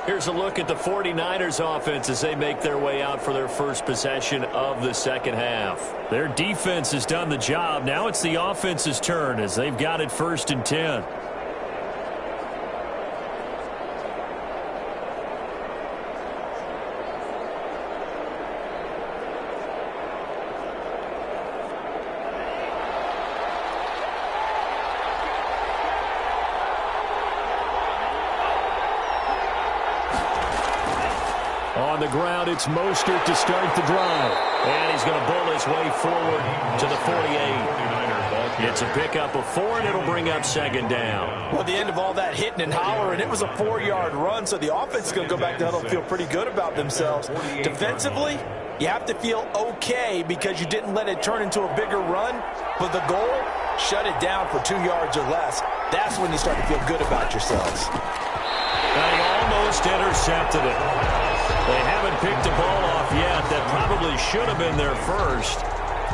Here's a look at the 49ers offense as they make their way out for their first possession of the second half. Their defense has done the job. Now it's the offense's turn as they've got it 1st and 10. On the ground, it's Mostert to start the drive. And he's going to bull his way forward to the 48. It's a pickup of 4, and it'll bring up 2nd down. Well, at the end of all that hitting and hollering, it was a 4-yard run, so the offense is going to go back to huddle and feel pretty good about themselves. Defensively, you have to feel okay because you didn't let it turn into a bigger run, but the goal, shut it down for 2 yards or less. That's when you start to feel good about yourselves. They almost intercepted it. They haven't picked the ball off yet. That probably should have been their first.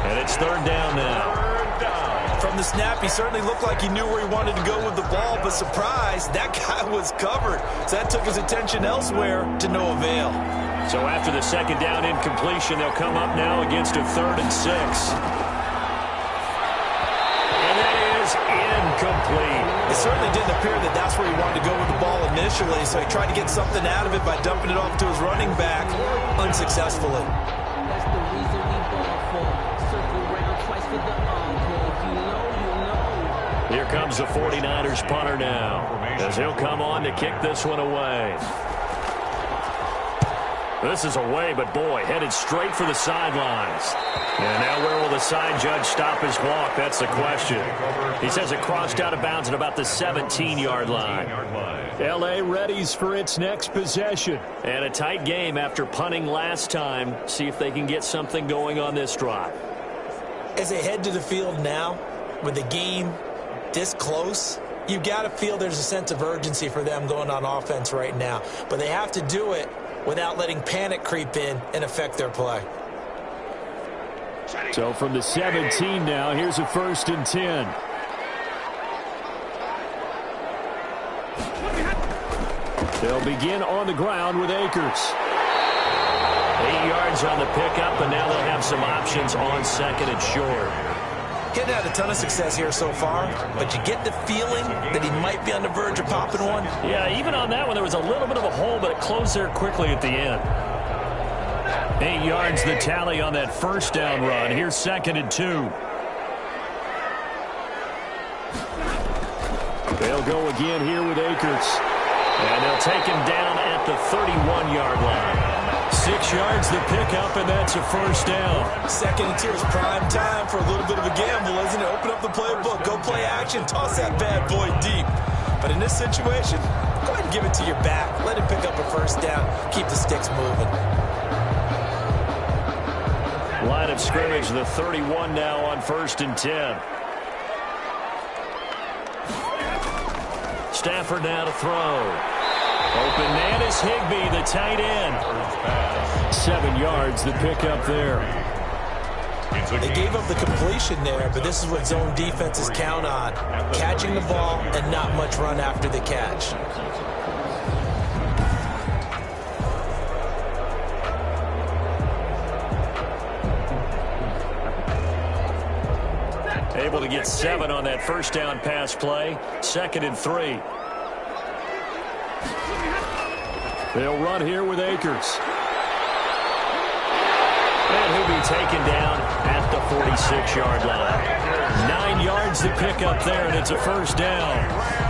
And it's 3rd down now. From the snap, he certainly looked like he knew where he wanted to go with the ball, but surprise, that guy was covered. So that took his attention elsewhere to no avail. So after the 2nd down incompletion, they'll come up now against a 3rd and 6. And that is incomplete. It certainly didn't appear that that's where he wanted to go with the ball initially, so he tried to get something out of it by dumping it off to his running back unsuccessfully. That's the reason we ball for. Circle around twice for the encore. If you know, you know. Here comes the 49ers punter now, as he'll come on to kick this one away. This is away, but boy, headed straight for the sidelines. And now where will the side judge stop his walk? That's the question. He says it crossed out of bounds at about the 17-yard line. L.A. readies for its next possession. And a tight game after punting last time. See if they can get something going on this drive. As they head to the field now, with the game this close, you've got to feel there's a sense of urgency for them going on offense right now. But they have to do it without letting panic creep in and affect their play. So from the 17 now, here's a 1st and 10. They'll begin on the ground with Akers. 8 yards on the pickup, and now they'll have some options on 2nd and short. Getting had a ton of success here so far, but you get the feeling that he might be on the verge of popping one. Yeah, even on that one, there was a little bit of a hole, but it closed there quickly at the end. 8 yards the tally on that 1st down run. Here's 2nd and 2. They'll go again here with Akers. And they'll take him down at the 31-yard line. 6 yards the pickup, and that's a 1st down. 2nd and 2 is prime time for a little bit of a gamble, isn't it? Open up the playbook, go play action, toss that bad boy deep. But in this situation, go ahead and give it to your back. Let him pick up a 1st down. Keep the sticks moving. Line of scrimmage, the 31 now on 1st and 10. Stafford now to throw. Open man is Higbee, the tight end. 7 yards, the pickup there. They gave up the completion there, but this is what zone defenses count on. Catching the ball and not much run after the catch. Able to get 7 on that 1st down pass play. 2nd and 3. They'll run here with Akers. And he'll be taken down at the 46-yard line. 9 yards to pick up there, and it's a 1st down.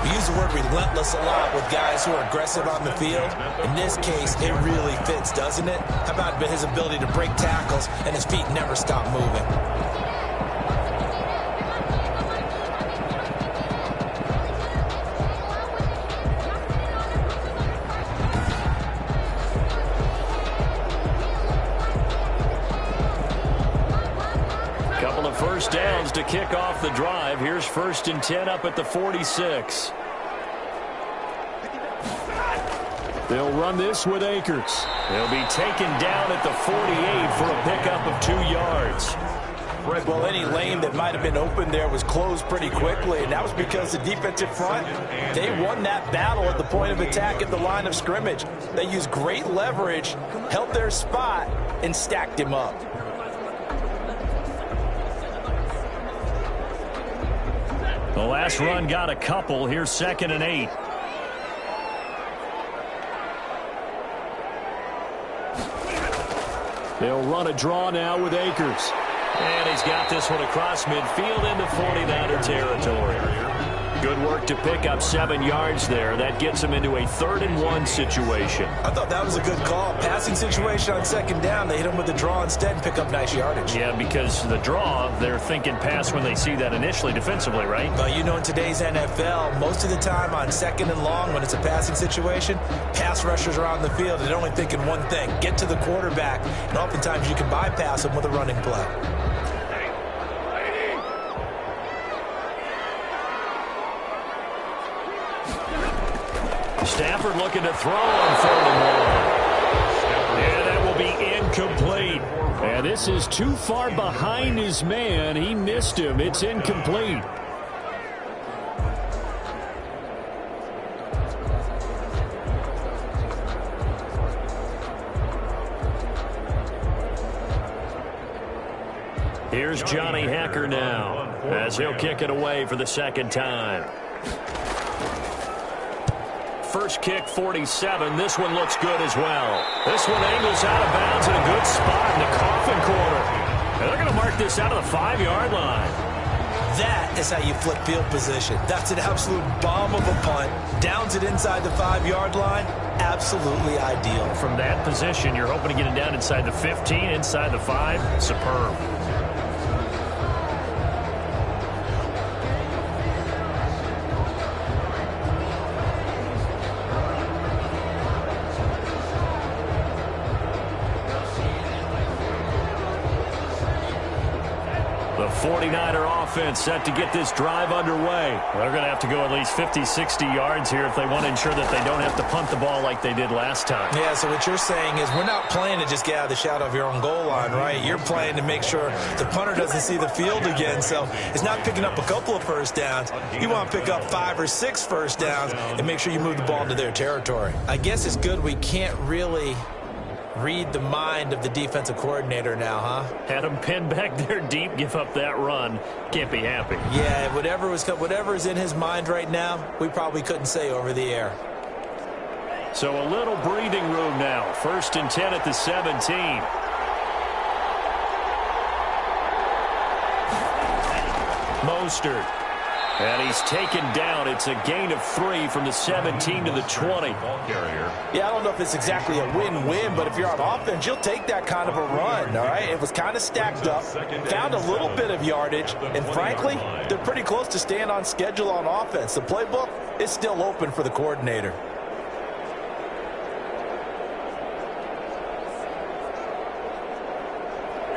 We use the word relentless a lot with guys who are aggressive on the field. In this case, it really fits, doesn't it? How about his ability to break tackles and his feet never stop moving? First downs to kick off the drive. Here's 1st and 10 up at the 46. They'll run this with Akers. They'll be taken down at the 48 for a pickup of 2 yards. Well, any lane that might have been open there was closed pretty quickly, and that was because the defensive front, they won that battle at the point of attack at the line of scrimmage. They used great leverage, held their spot, and stacked him up. The last run got a couple. Here's 2nd and 8. They'll run a draw now with Akers. And he's got this one across midfield into 49er territory. Good work to pick up 7 yards there. That gets him into a 3rd and 1 situation. I thought that was a good call. Passing situation on 2nd down. They hit him with the draw instead and pick up nice yardage. Yeah, because the draw, they're thinking pass when they see that initially defensively, right? But you know, in today's NFL, most of the time on 2nd and long, when it's a passing situation, pass rushers are on the field and they're only thinking one thing, get to the quarterback. And oftentimes you can bypass them with a running play. Stafford looking to throw on 3rd and 1. And that will be incomplete. And this is too far behind his man. He missed him. It's incomplete. Here's Johnny Hacker now as he'll kick it away for the 2nd time. First kick, 47. This one looks good as well. This one angles out of bounds in a good spot in the coffin corner. And they're going to mark this out of the 5-yard line. That is how you flip field position. That's an absolute bomb of a punt. Downs it inside the 5-yard line. Absolutely ideal. From that position, you're hoping to get it down inside the 15, inside the 5. Superb. The 49er offense set to get this drive underway. They're going to have to go at least 50, 60 yards here if they want to ensure that they don't have to punt the ball like they did last time. Yeah, so what you're saying is we're not playing to just get out of the shadow of your own goal line, right? You're playing to make sure the punter doesn't see the field again. So it's not picking up a couple of first downs. You want to pick up 5 or 6 first downs and make sure you move the ball into their territory. I guess it's good we can't really read the mind of the defensive coordinator now, huh? Had him pinned back there deep, give up that run. Can't be happy. Yeah, whatever is in his mind right now, we probably couldn't say over the air. So a little breathing room now. 1st and 10 at the 17. Mostert. And he's taken down. It's a gain of 3 from the 17 to the 20. Yeah, I don't know if it's exactly a win-win, but if you're on offense, you'll take that kind of a run, all right? It was kind of stacked up, found a little bit of yardage, and frankly, they're pretty close to staying on schedule on offense. The playbook is still open for the coordinator.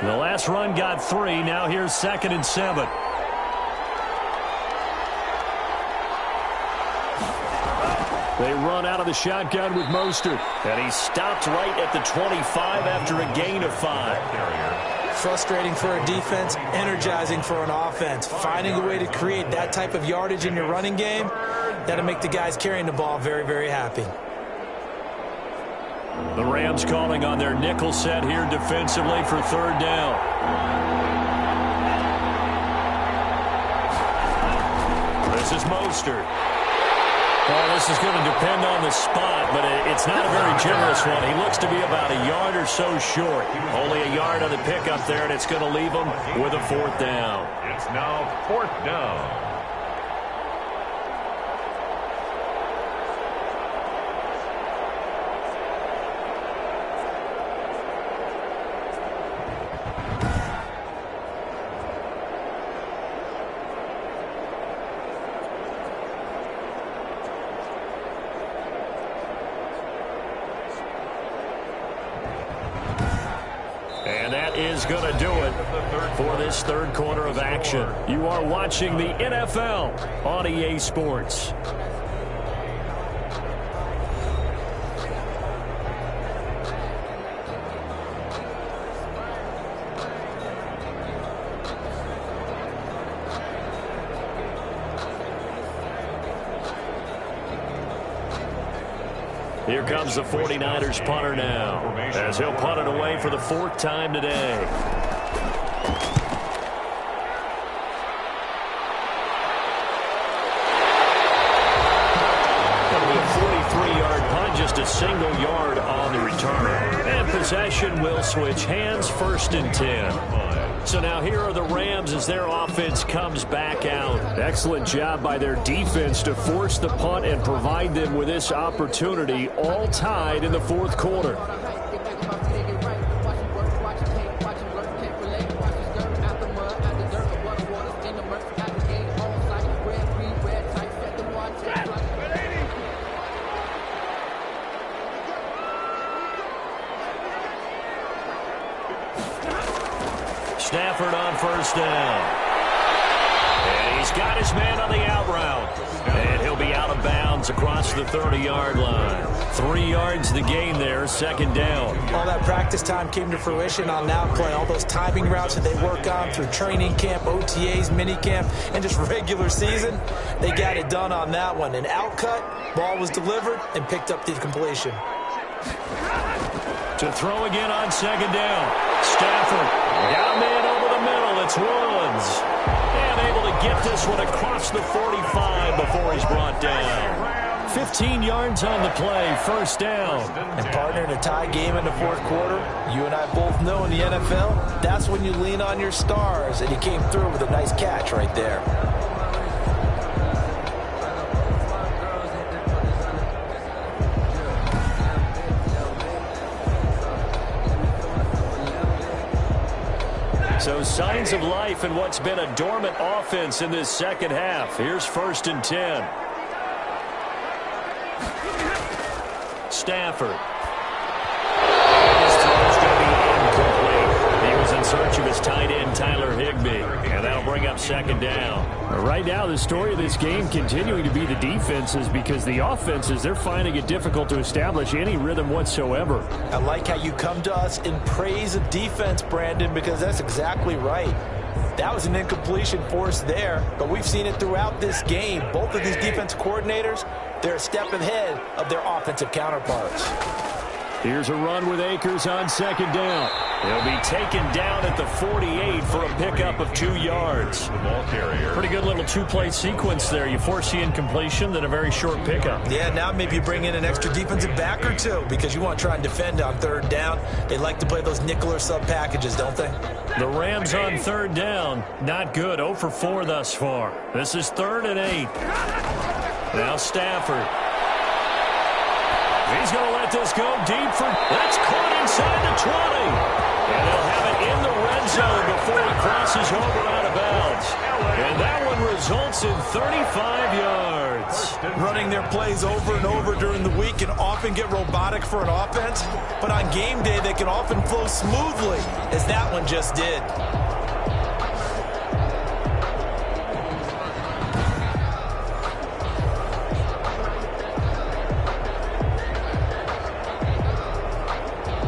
The last run got 3. Now here's 2nd and 7. They run out of the shotgun with Mostert. And he stopped right at the 25 after a gain of 5. Frustrating for a defense, energizing for an offense. Finding a way to create that type of yardage in your running game, that'll make the guys carrying the ball very, very happy. The Rams calling on their nickel set here defensively for 3rd down. This is Mostert. Well, this is going to depend on the spot, but it's not a very generous one. He looks to be about a yard or so short. Only a yard on the pickup there, and it's going to leave him with a 4th down. It's now 4th down. And that is going to do it for this 3rd quarter of action. You are watching the NFL on EA Sports. Here comes the 49ers punter now, as he'll punt it away for the 4th time today. That'll be a 43-yard punt, just a single yard on the return. And possession will switch hands, 1st and 10. So now here are the Rams as their offense comes back out. Excellent job by their defense to force the punt and provide them with this opportunity, all tied in the 4th quarter. Stafford on 1st down. And he's got his man on the out route. And he'll be out of bounds across the 30-yard line. 3 yards the gain there, 2nd down. All that practice time came to fruition on that play. All those timing routes that they work on through training camp, OTAs, minicamp, and just regular season, they got it done on that one. An out cut, ball was delivered, and picked up the completion. To throw again on 2nd down. Stafford, down man over the middle. It's Woods. And able to get this one across the 45 before he's brought down. 15 yards on the play, 1st down. And partner, in a tie game in the 4th quarter, you and I both know in the NFL, that's when you lean on your stars. And he came through with a nice catch right there. So signs of life in what's been a dormant offense in this 2nd half. Here's 1st and 10. Stafford. His throw's going to be incomplete. He was in search of his tight end, Tyler Higbee. And that'll bring up 2nd down. Right now, the story of this game continuing to be the defenses, because the offenses, they're finding it difficult to establish any rhythm whatsoever. I like how you come to us in praise of defense, Brandon, because that's exactly right. That was an incompletion forced there, but we've seen it throughout this game. Both of these defense coordinators, they're a step ahead of their offensive counterparts. Here's a run with Akers on 2nd down. He'll be taken down at the 48 for a pickup of 2 yards. Pretty good little 2-play sequence there. You force the incompletion, then a very short pickup. Yeah, now maybe you bring in an extra defensive back or two because you want to try and defend on 3rd down. They like to play those nickel or sub packages, don't they? The Rams on 3rd down. Not good. 0 for 4 thus far. This is 3rd and 8. Now Stafford. He's going to let this go deep for... That's caught inside the 20. And they'll have it in the red zone before he crosses over out of bounds. And that one results in 35 yards. Running their plays over and over during the week can often get robotic for an offense. But on game day, they can often flow smoothly, as that one just did.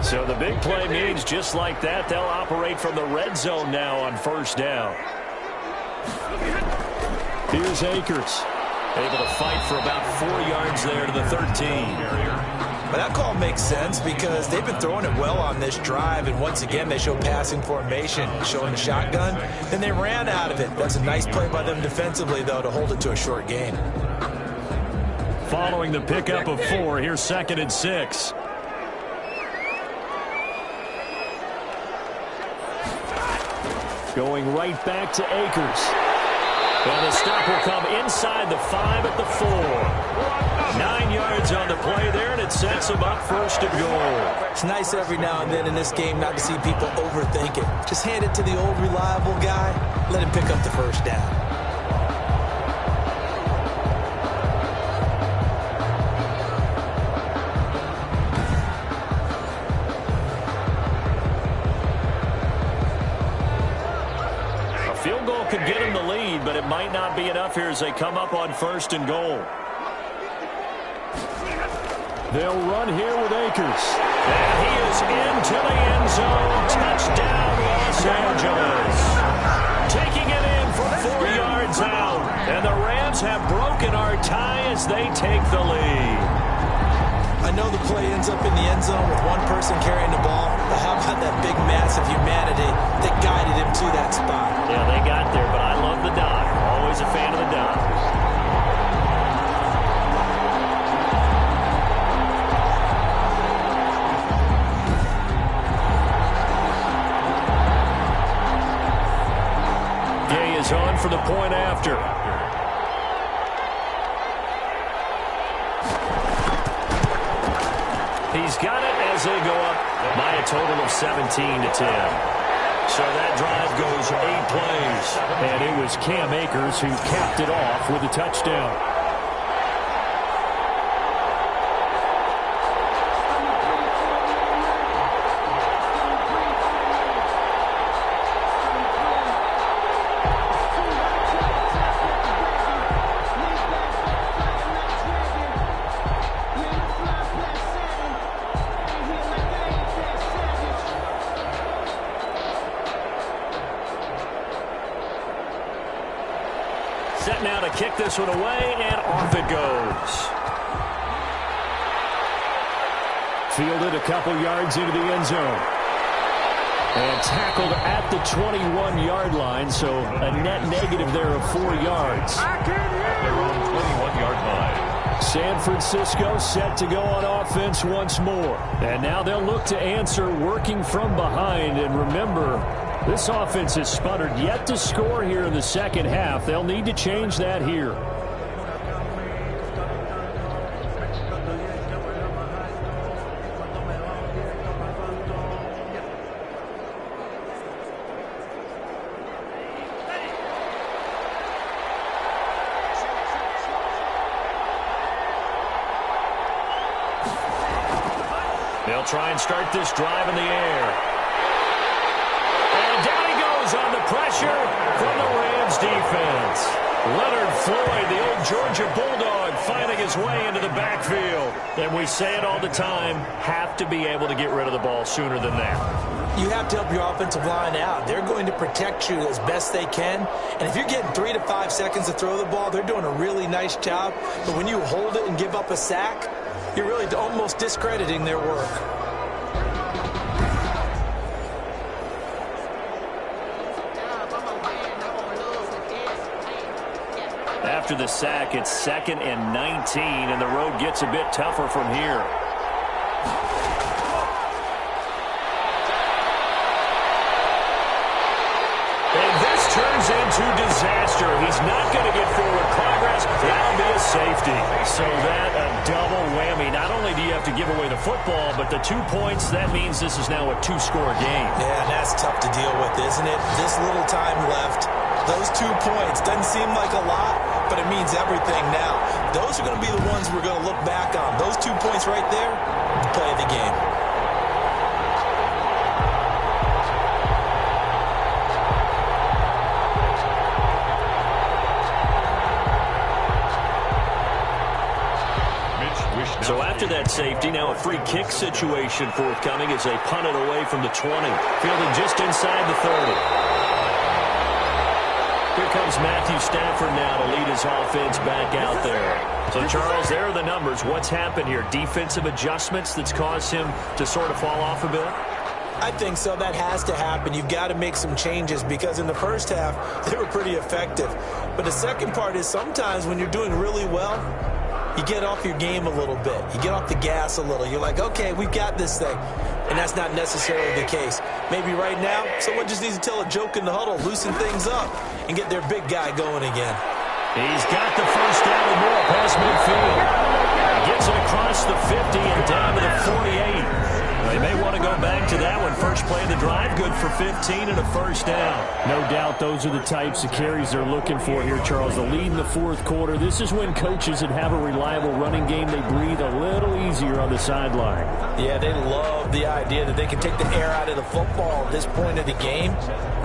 So the big play means just like that, they'll operate from the red zone now on 1st down. Here's Akers. Able to fight for about 4 yards there to the 13. But that call makes sense because they've been throwing it well on this drive, and once again they show passing formation, showing the shotgun, then they ran out of it. That's a nice play by them defensively, though, to hold it to a short gain. Following the pickup of 4, here's 2nd and 6. Going right back to Akers. And the stop will come inside the 5 at the 4. 9 yards on the play there, and it sets them up 1st and goal. It's nice every now and then in this game not to see people overthink it. Just hand it to the old reliable guy. Let him pick up the 1st down. Field goal could get him the lead, but it might not be enough here as they come up on 1st and goal. They'll run here with Akers. And he is into the end zone. Touchdown, Los Angeles. Taking it in for 4 yards out. And the Rams have broken our tie as they take the lead. I know the carrying the ball, but how about that big mass of humanity that guided him to that spot? Yeah, they got there, but I love the dive. Always a fan of the dive. Gay is on for the point after. He's got it as they go up by a total of 17-10. So that drive goes 8 plays. And it was Cam Akers who capped it off with a touchdown. Set now to kick this one away, and off it goes. Fielded a couple yards into the end zone. And tackled at the 21-yard line, so a net negative there of 4 yards. They're on 21-yard line. San Francisco set to go on offense once more. And now they'll look to answer working from behind. And remember, this offense has sputtered yet to score here in the second half. They'll need to change that here. They'll try and start this drive in the air. On the pressure from the Rams defense. Leonard Floyd, the old Georgia Bulldog, finding his way into the backfield. And we say it all the time, have to be able to get rid of the ball sooner than that. You have to help your offensive line out. They're going to protect you as best they can. And if you're getting 3 to 5 seconds to throw the ball, they're doing a really nice job. But when you hold it and give up a sack, you're really almost discrediting their work. After the sack, it's 2nd and 19, and the road gets a bit tougher from here. And this turns into disaster. He's not going to get forward progress. That'll be a safety. So that a double whammy. Not only do you have to give away the football, but the 2 points, that means this is now a 2-score game. Yeah, and that's tough to deal with, isn't it? This little time left. Those 2 points doesn't seem like a lot, but it means everything now. Those are going to be the ones we're going to look back on. Those 2 points right there, the play of the game. So after that safety, now a free kick situation forthcoming as they punt it away from the 20. Fielded just inside the 30. Here comes Matthew Stafford now to lead his offense back out there. So, Charles, there are the numbers. What's happened here? Defensive adjustments that's caused him to sort of fall off a bit? I think so. That has to happen. You've got to make some changes because in the first half, they were pretty effective. But the second part is sometimes when you're doing really well, you get off your game a little bit. You get off the gas a little. You're like, okay, we've got this thing. And that's not necessarily the case. Maybe right now, someone just needs to tell a joke in the huddle, loosen things up, and get their big guy going again. He's got the first down and more past midfield. He gets it across the 50 and down to the 48. They may want to go back to that one. First play of the drive, good for 15 and a first down. No doubt those are the types of carries they're looking for here, Charles. The lead in the fourth quarter. This is when coaches that have a reliable running game, they breathe a little easier on the sideline. Yeah, they love the idea that they can take the air out of the football at this point of the game.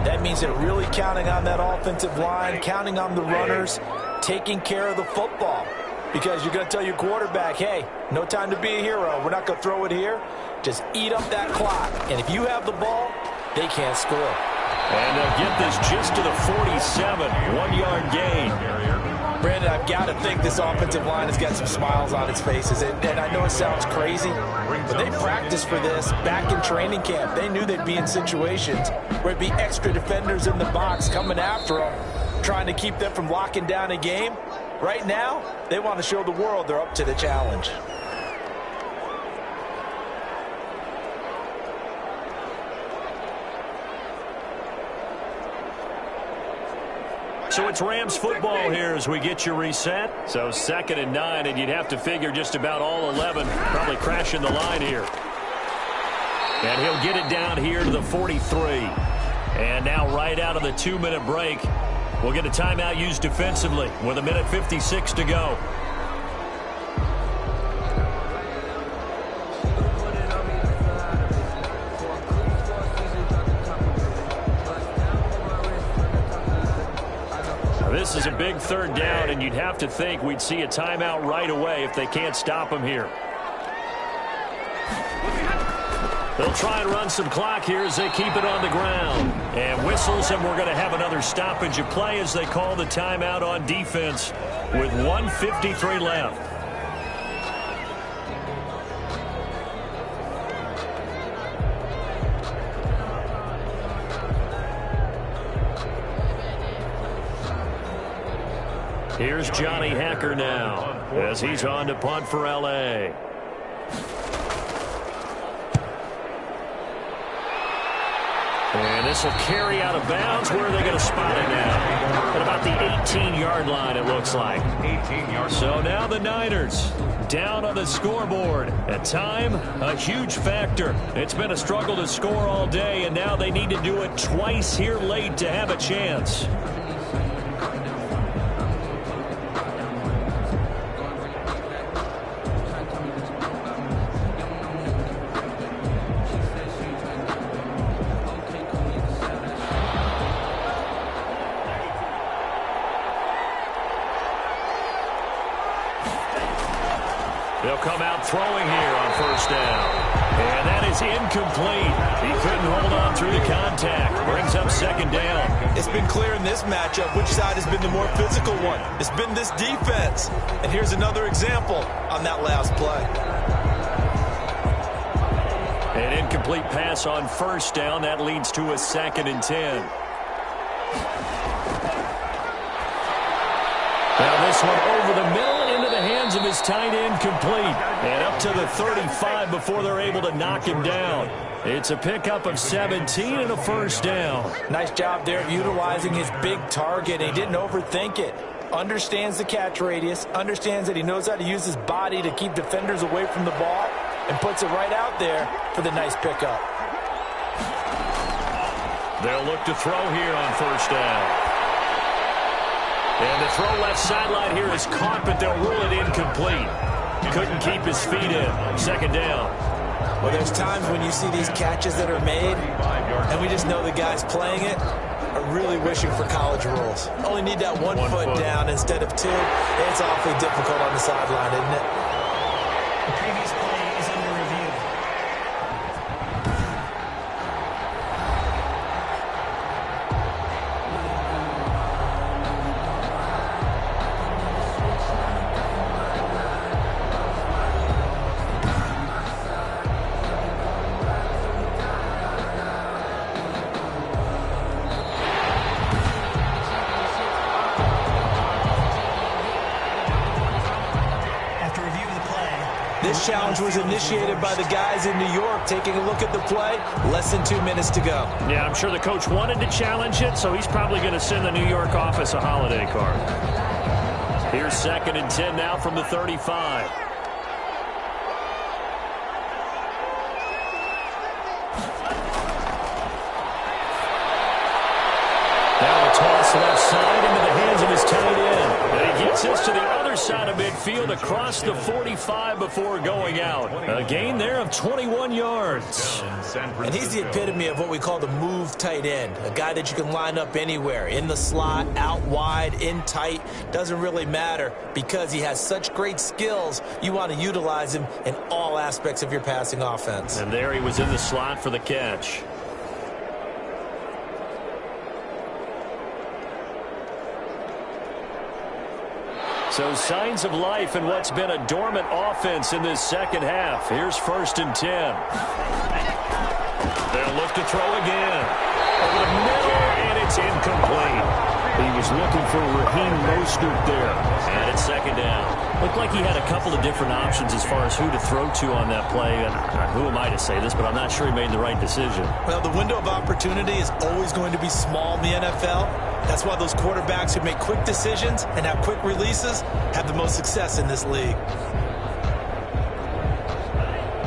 That means they're really counting on that offensive line, counting on the runners, taking care of the football. Because you're going to tell your quarterback, hey, no time to be a hero. We're not going to throw it here. Just eat up that clock. And if you have the ball, they can't score. And they'll get this just to the 47. 1-yard gain. Brandon, I've got to think this offensive line has got some smiles on its faces. And I know it sounds crazy, but they practiced for this back in training camp. They knew they'd be in situations where it'd be extra defenders in the box coming after them, trying to keep them from locking down a game. Right now, they want to show the world they're up to the challenge. So it's Rams football here as we get you reset. So 2nd and 9, and you'd have to figure just about all 11 probably crashing the line here. And he'll get it down here to the 43. And now right out of the 2-minute break, we'll get a timeout used defensively with 1:56 to go. This is a big 3rd down, and you'd have to think we'd see a timeout right away if they can't stop him here. They'll try and run some clock here as they keep it on the ground. And whistles, and we're going to have another stoppage of play as they call the timeout on defense with 1:53 left. Here's Johnny Hacker now as he's on to punt for L.A. And this will carry out of bounds. Where are they going to spot it now? At about the 18-yard line, it looks like. 18 yards. So now the Niners down on the scoreboard. At time, a huge factor. It's been a struggle to score all day, and now they need to do it twice here late to have a chance. They'll come out throwing here on 1st down. And that is incomplete. He couldn't hold on through the contact. Brings up 2nd down. It's been clear in this matchup which side has been the more physical one. It's been this defense. And here's another example on that last play. An incomplete pass on 1st down. That leads to a 2nd and 10. Now this one over the middle into the hands of his tight end, complete. And up to the 35 before they're able to knock him down. It's a pickup of 17 and a 1st down. Nice job there of utilizing his big target. He didn't overthink it. Understands the catch radius. Understands that he knows how to use his body to keep defenders away from the ball. And puts it right out there for the nice pickup. They'll look to throw here on 1st down. And the throw left sideline here is caught, but they'll rule it incomplete. Couldn't keep his feet in. 2nd down. Well, there's times when you see these catches that are made, and we just know the guys playing it are really wishing for college rules. Only need that one foot down instead of 2. It's awfully difficult on the sideline, isn't it? The previous play is under review. This challenge was initiated by the guys in New York. Taking a look at the play, less than 2 minutes to go. Yeah, I'm sure the coach wanted to challenge it, so he's probably going to send the New York office a holiday card. Here's 2nd and 10 now from the 35. Now a toss left side into the hands of his tight end. And he gets this to the other side of midfield across the 45 before going out. A gain there of 21 yards. And he's the epitome of what we call the move tight end. A guy that you can line up anywhere. In the slot, out wide, in tight. Doesn't really matter because he has such great skills. You want to utilize him in all aspects of your passing offense. And there he was in the slot for the catch. So signs of life in what's been a dormant offense in this second half. Here's 1st and 10. They'll look to throw again. Over the middle, and it's incomplete. He was looking for Raheem Mostert there. And it's 2nd down. Looked like he had a couple of different options as far as who to throw to on that play. And who am I to say this, but I'm not sure he made the right decision. Well, the window of opportunity is always going to be small in the NFL. That's why those quarterbacks who make quick decisions and have quick releases have the most success in this league.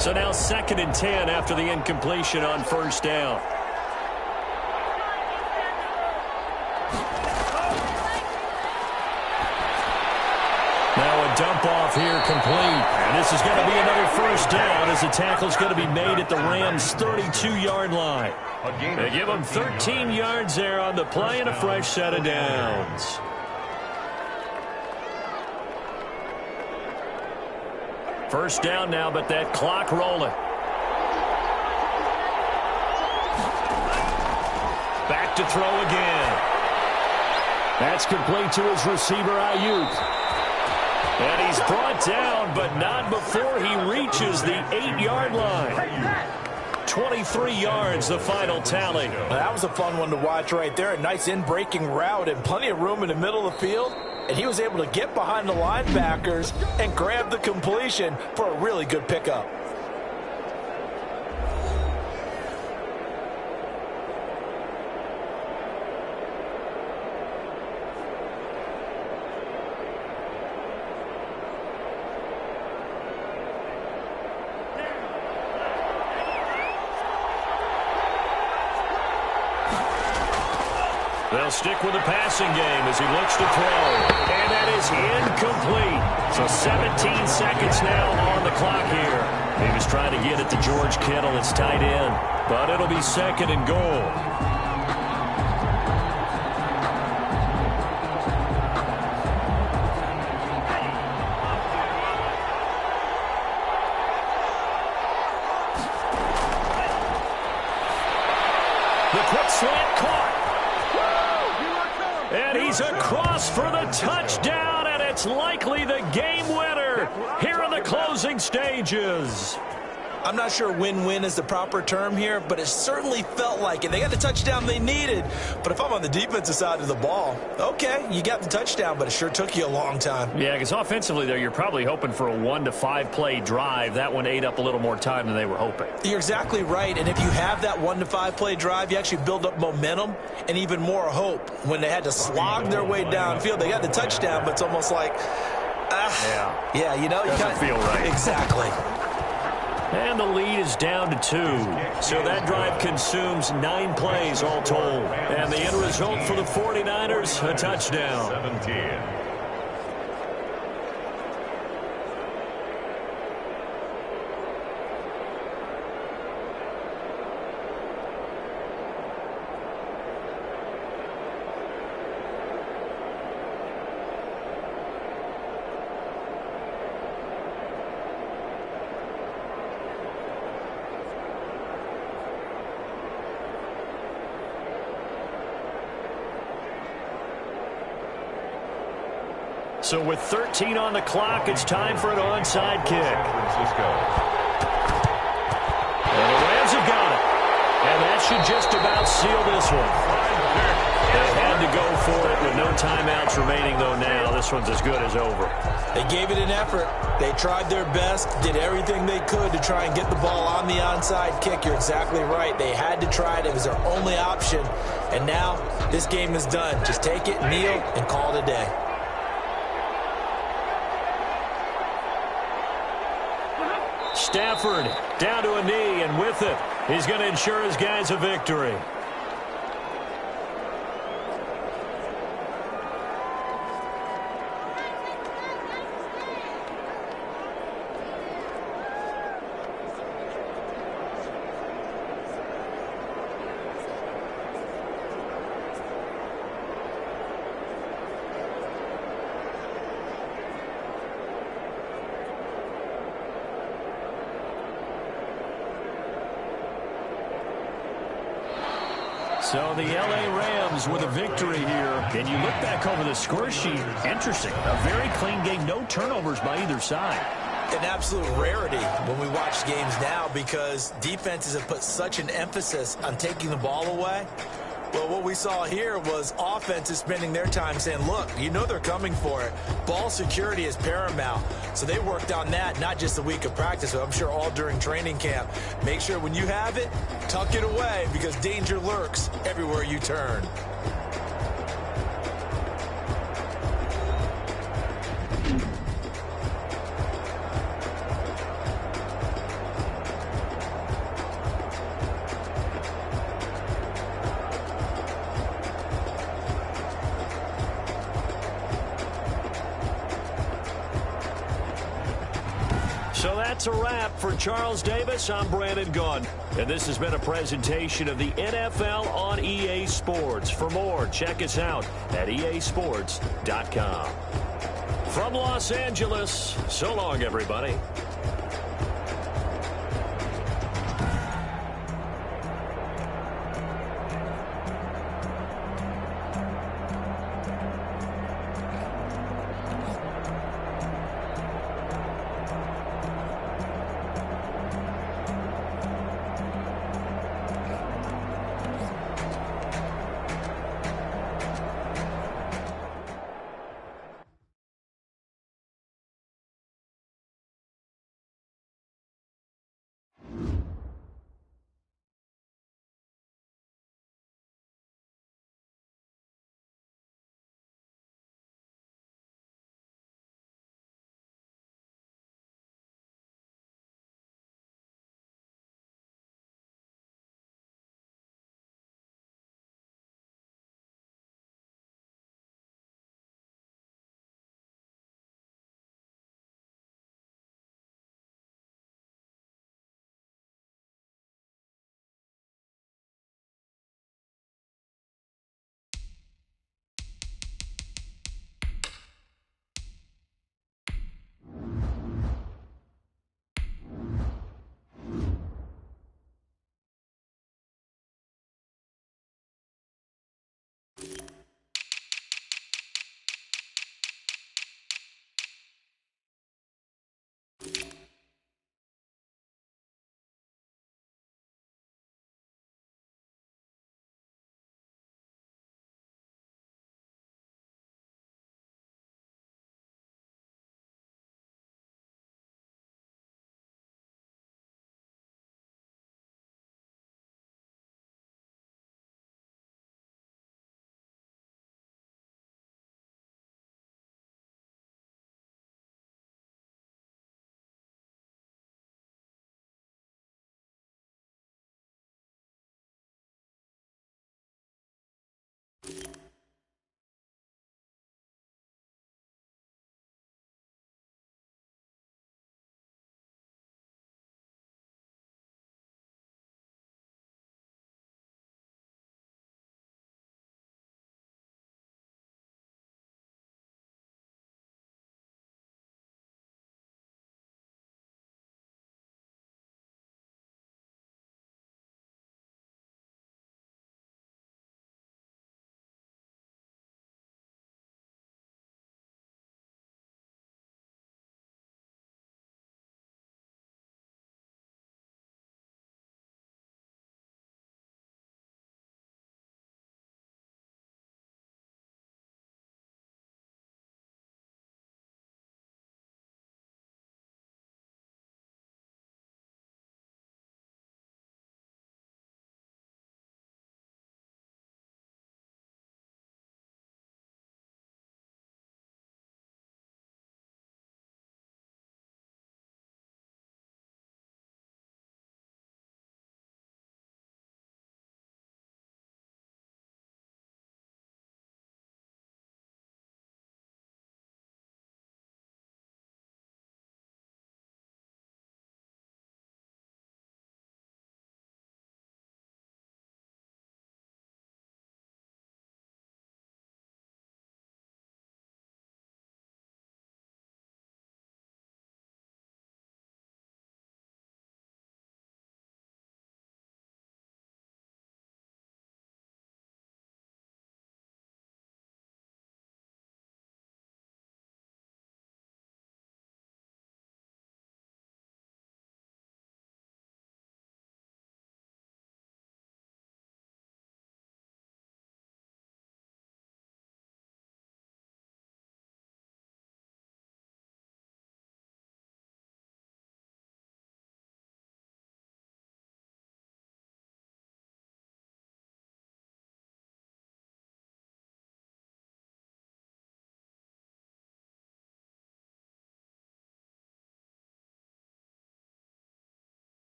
So now 2nd and 10 after the incompletion on 1st down. Now a dump off here complete. And this is going to be another 1st down as the tackle's going to be made at the Rams' 32-yard line. They give them 13 yards there on the play and a fresh set of downs. First down now, but that clock rolling. Back to throw again. That's complete to his receiver, Ayuk. And he's brought down, but not before he reaches the 8-yard line. 23 yards, the final tally. Well, that was a fun one to watch right there. A nice in-breaking route and plenty of room in the middle of the field. And he was able to get behind the linebackers and grab the completion for a really good pickup. They'll stick with the passing game as he looks to throw. And that is incomplete. So 17 seconds now on the clock here. He was trying to get it to George Kittle. It's tight end. But it'll be 2nd and goal. The quick slant caught. And he's across for the touchdown, and it's likely the game winner here in the closing stages. I'm not sure win-win is the proper term here, but it certainly felt like it. They got the touchdown they needed, but if I'm on the defensive side of the ball, okay, you got the touchdown, but it sure took you a long time. Yeah, because offensively there, you're probably hoping for a 1 to 5 play drive. That one ate up a little more time than they were hoping. You're exactly right, and if you have that 1 to 5 play drive, you actually build up momentum and even more hope. When they had to slog their way downfield, they got the touchdown, but it's almost like, yeah, you know, you doesn't feel right. Exactly. And the lead is down to 2. So that drive consumes 9 plays all told. And the end result for the 49ers, a touchdown. 17. So with 13 on the clock, it's time for an onside kick. And the Rams have got it. And that should just about seal this one. They had to go for it with no timeouts remaining, though, now. This one's as good as over. They gave it an effort. They tried their best, did everything they could to try and get the ball on the onside kick. You're exactly right. They had to try it. It was their only option. And now this game is done. Just take it, kneel, and call it a day. Stafford down to a knee, and with it, he's going to ensure his guys a victory. So the L.A. Rams with a victory here. And you look back over the score sheet. Interesting. A very clean game. No turnovers by either side. An absolute rarity when we watch games now because defenses have put such an emphasis on taking the ball away. Well, what we saw here was offenses spending their time saying, look, you know they're coming for it. Ball security is paramount. So they worked on that, not just a week of practice, but I'm sure all during training camp. Make sure when you have it, tuck it away because danger lurks everywhere you turn. So that's a wrap for Charles Davis. I'm Brandon Gunn. And this has been a presentation of the NFL on EA Sports. For more, check us out at easports.com. From Los Angeles, so long, everybody.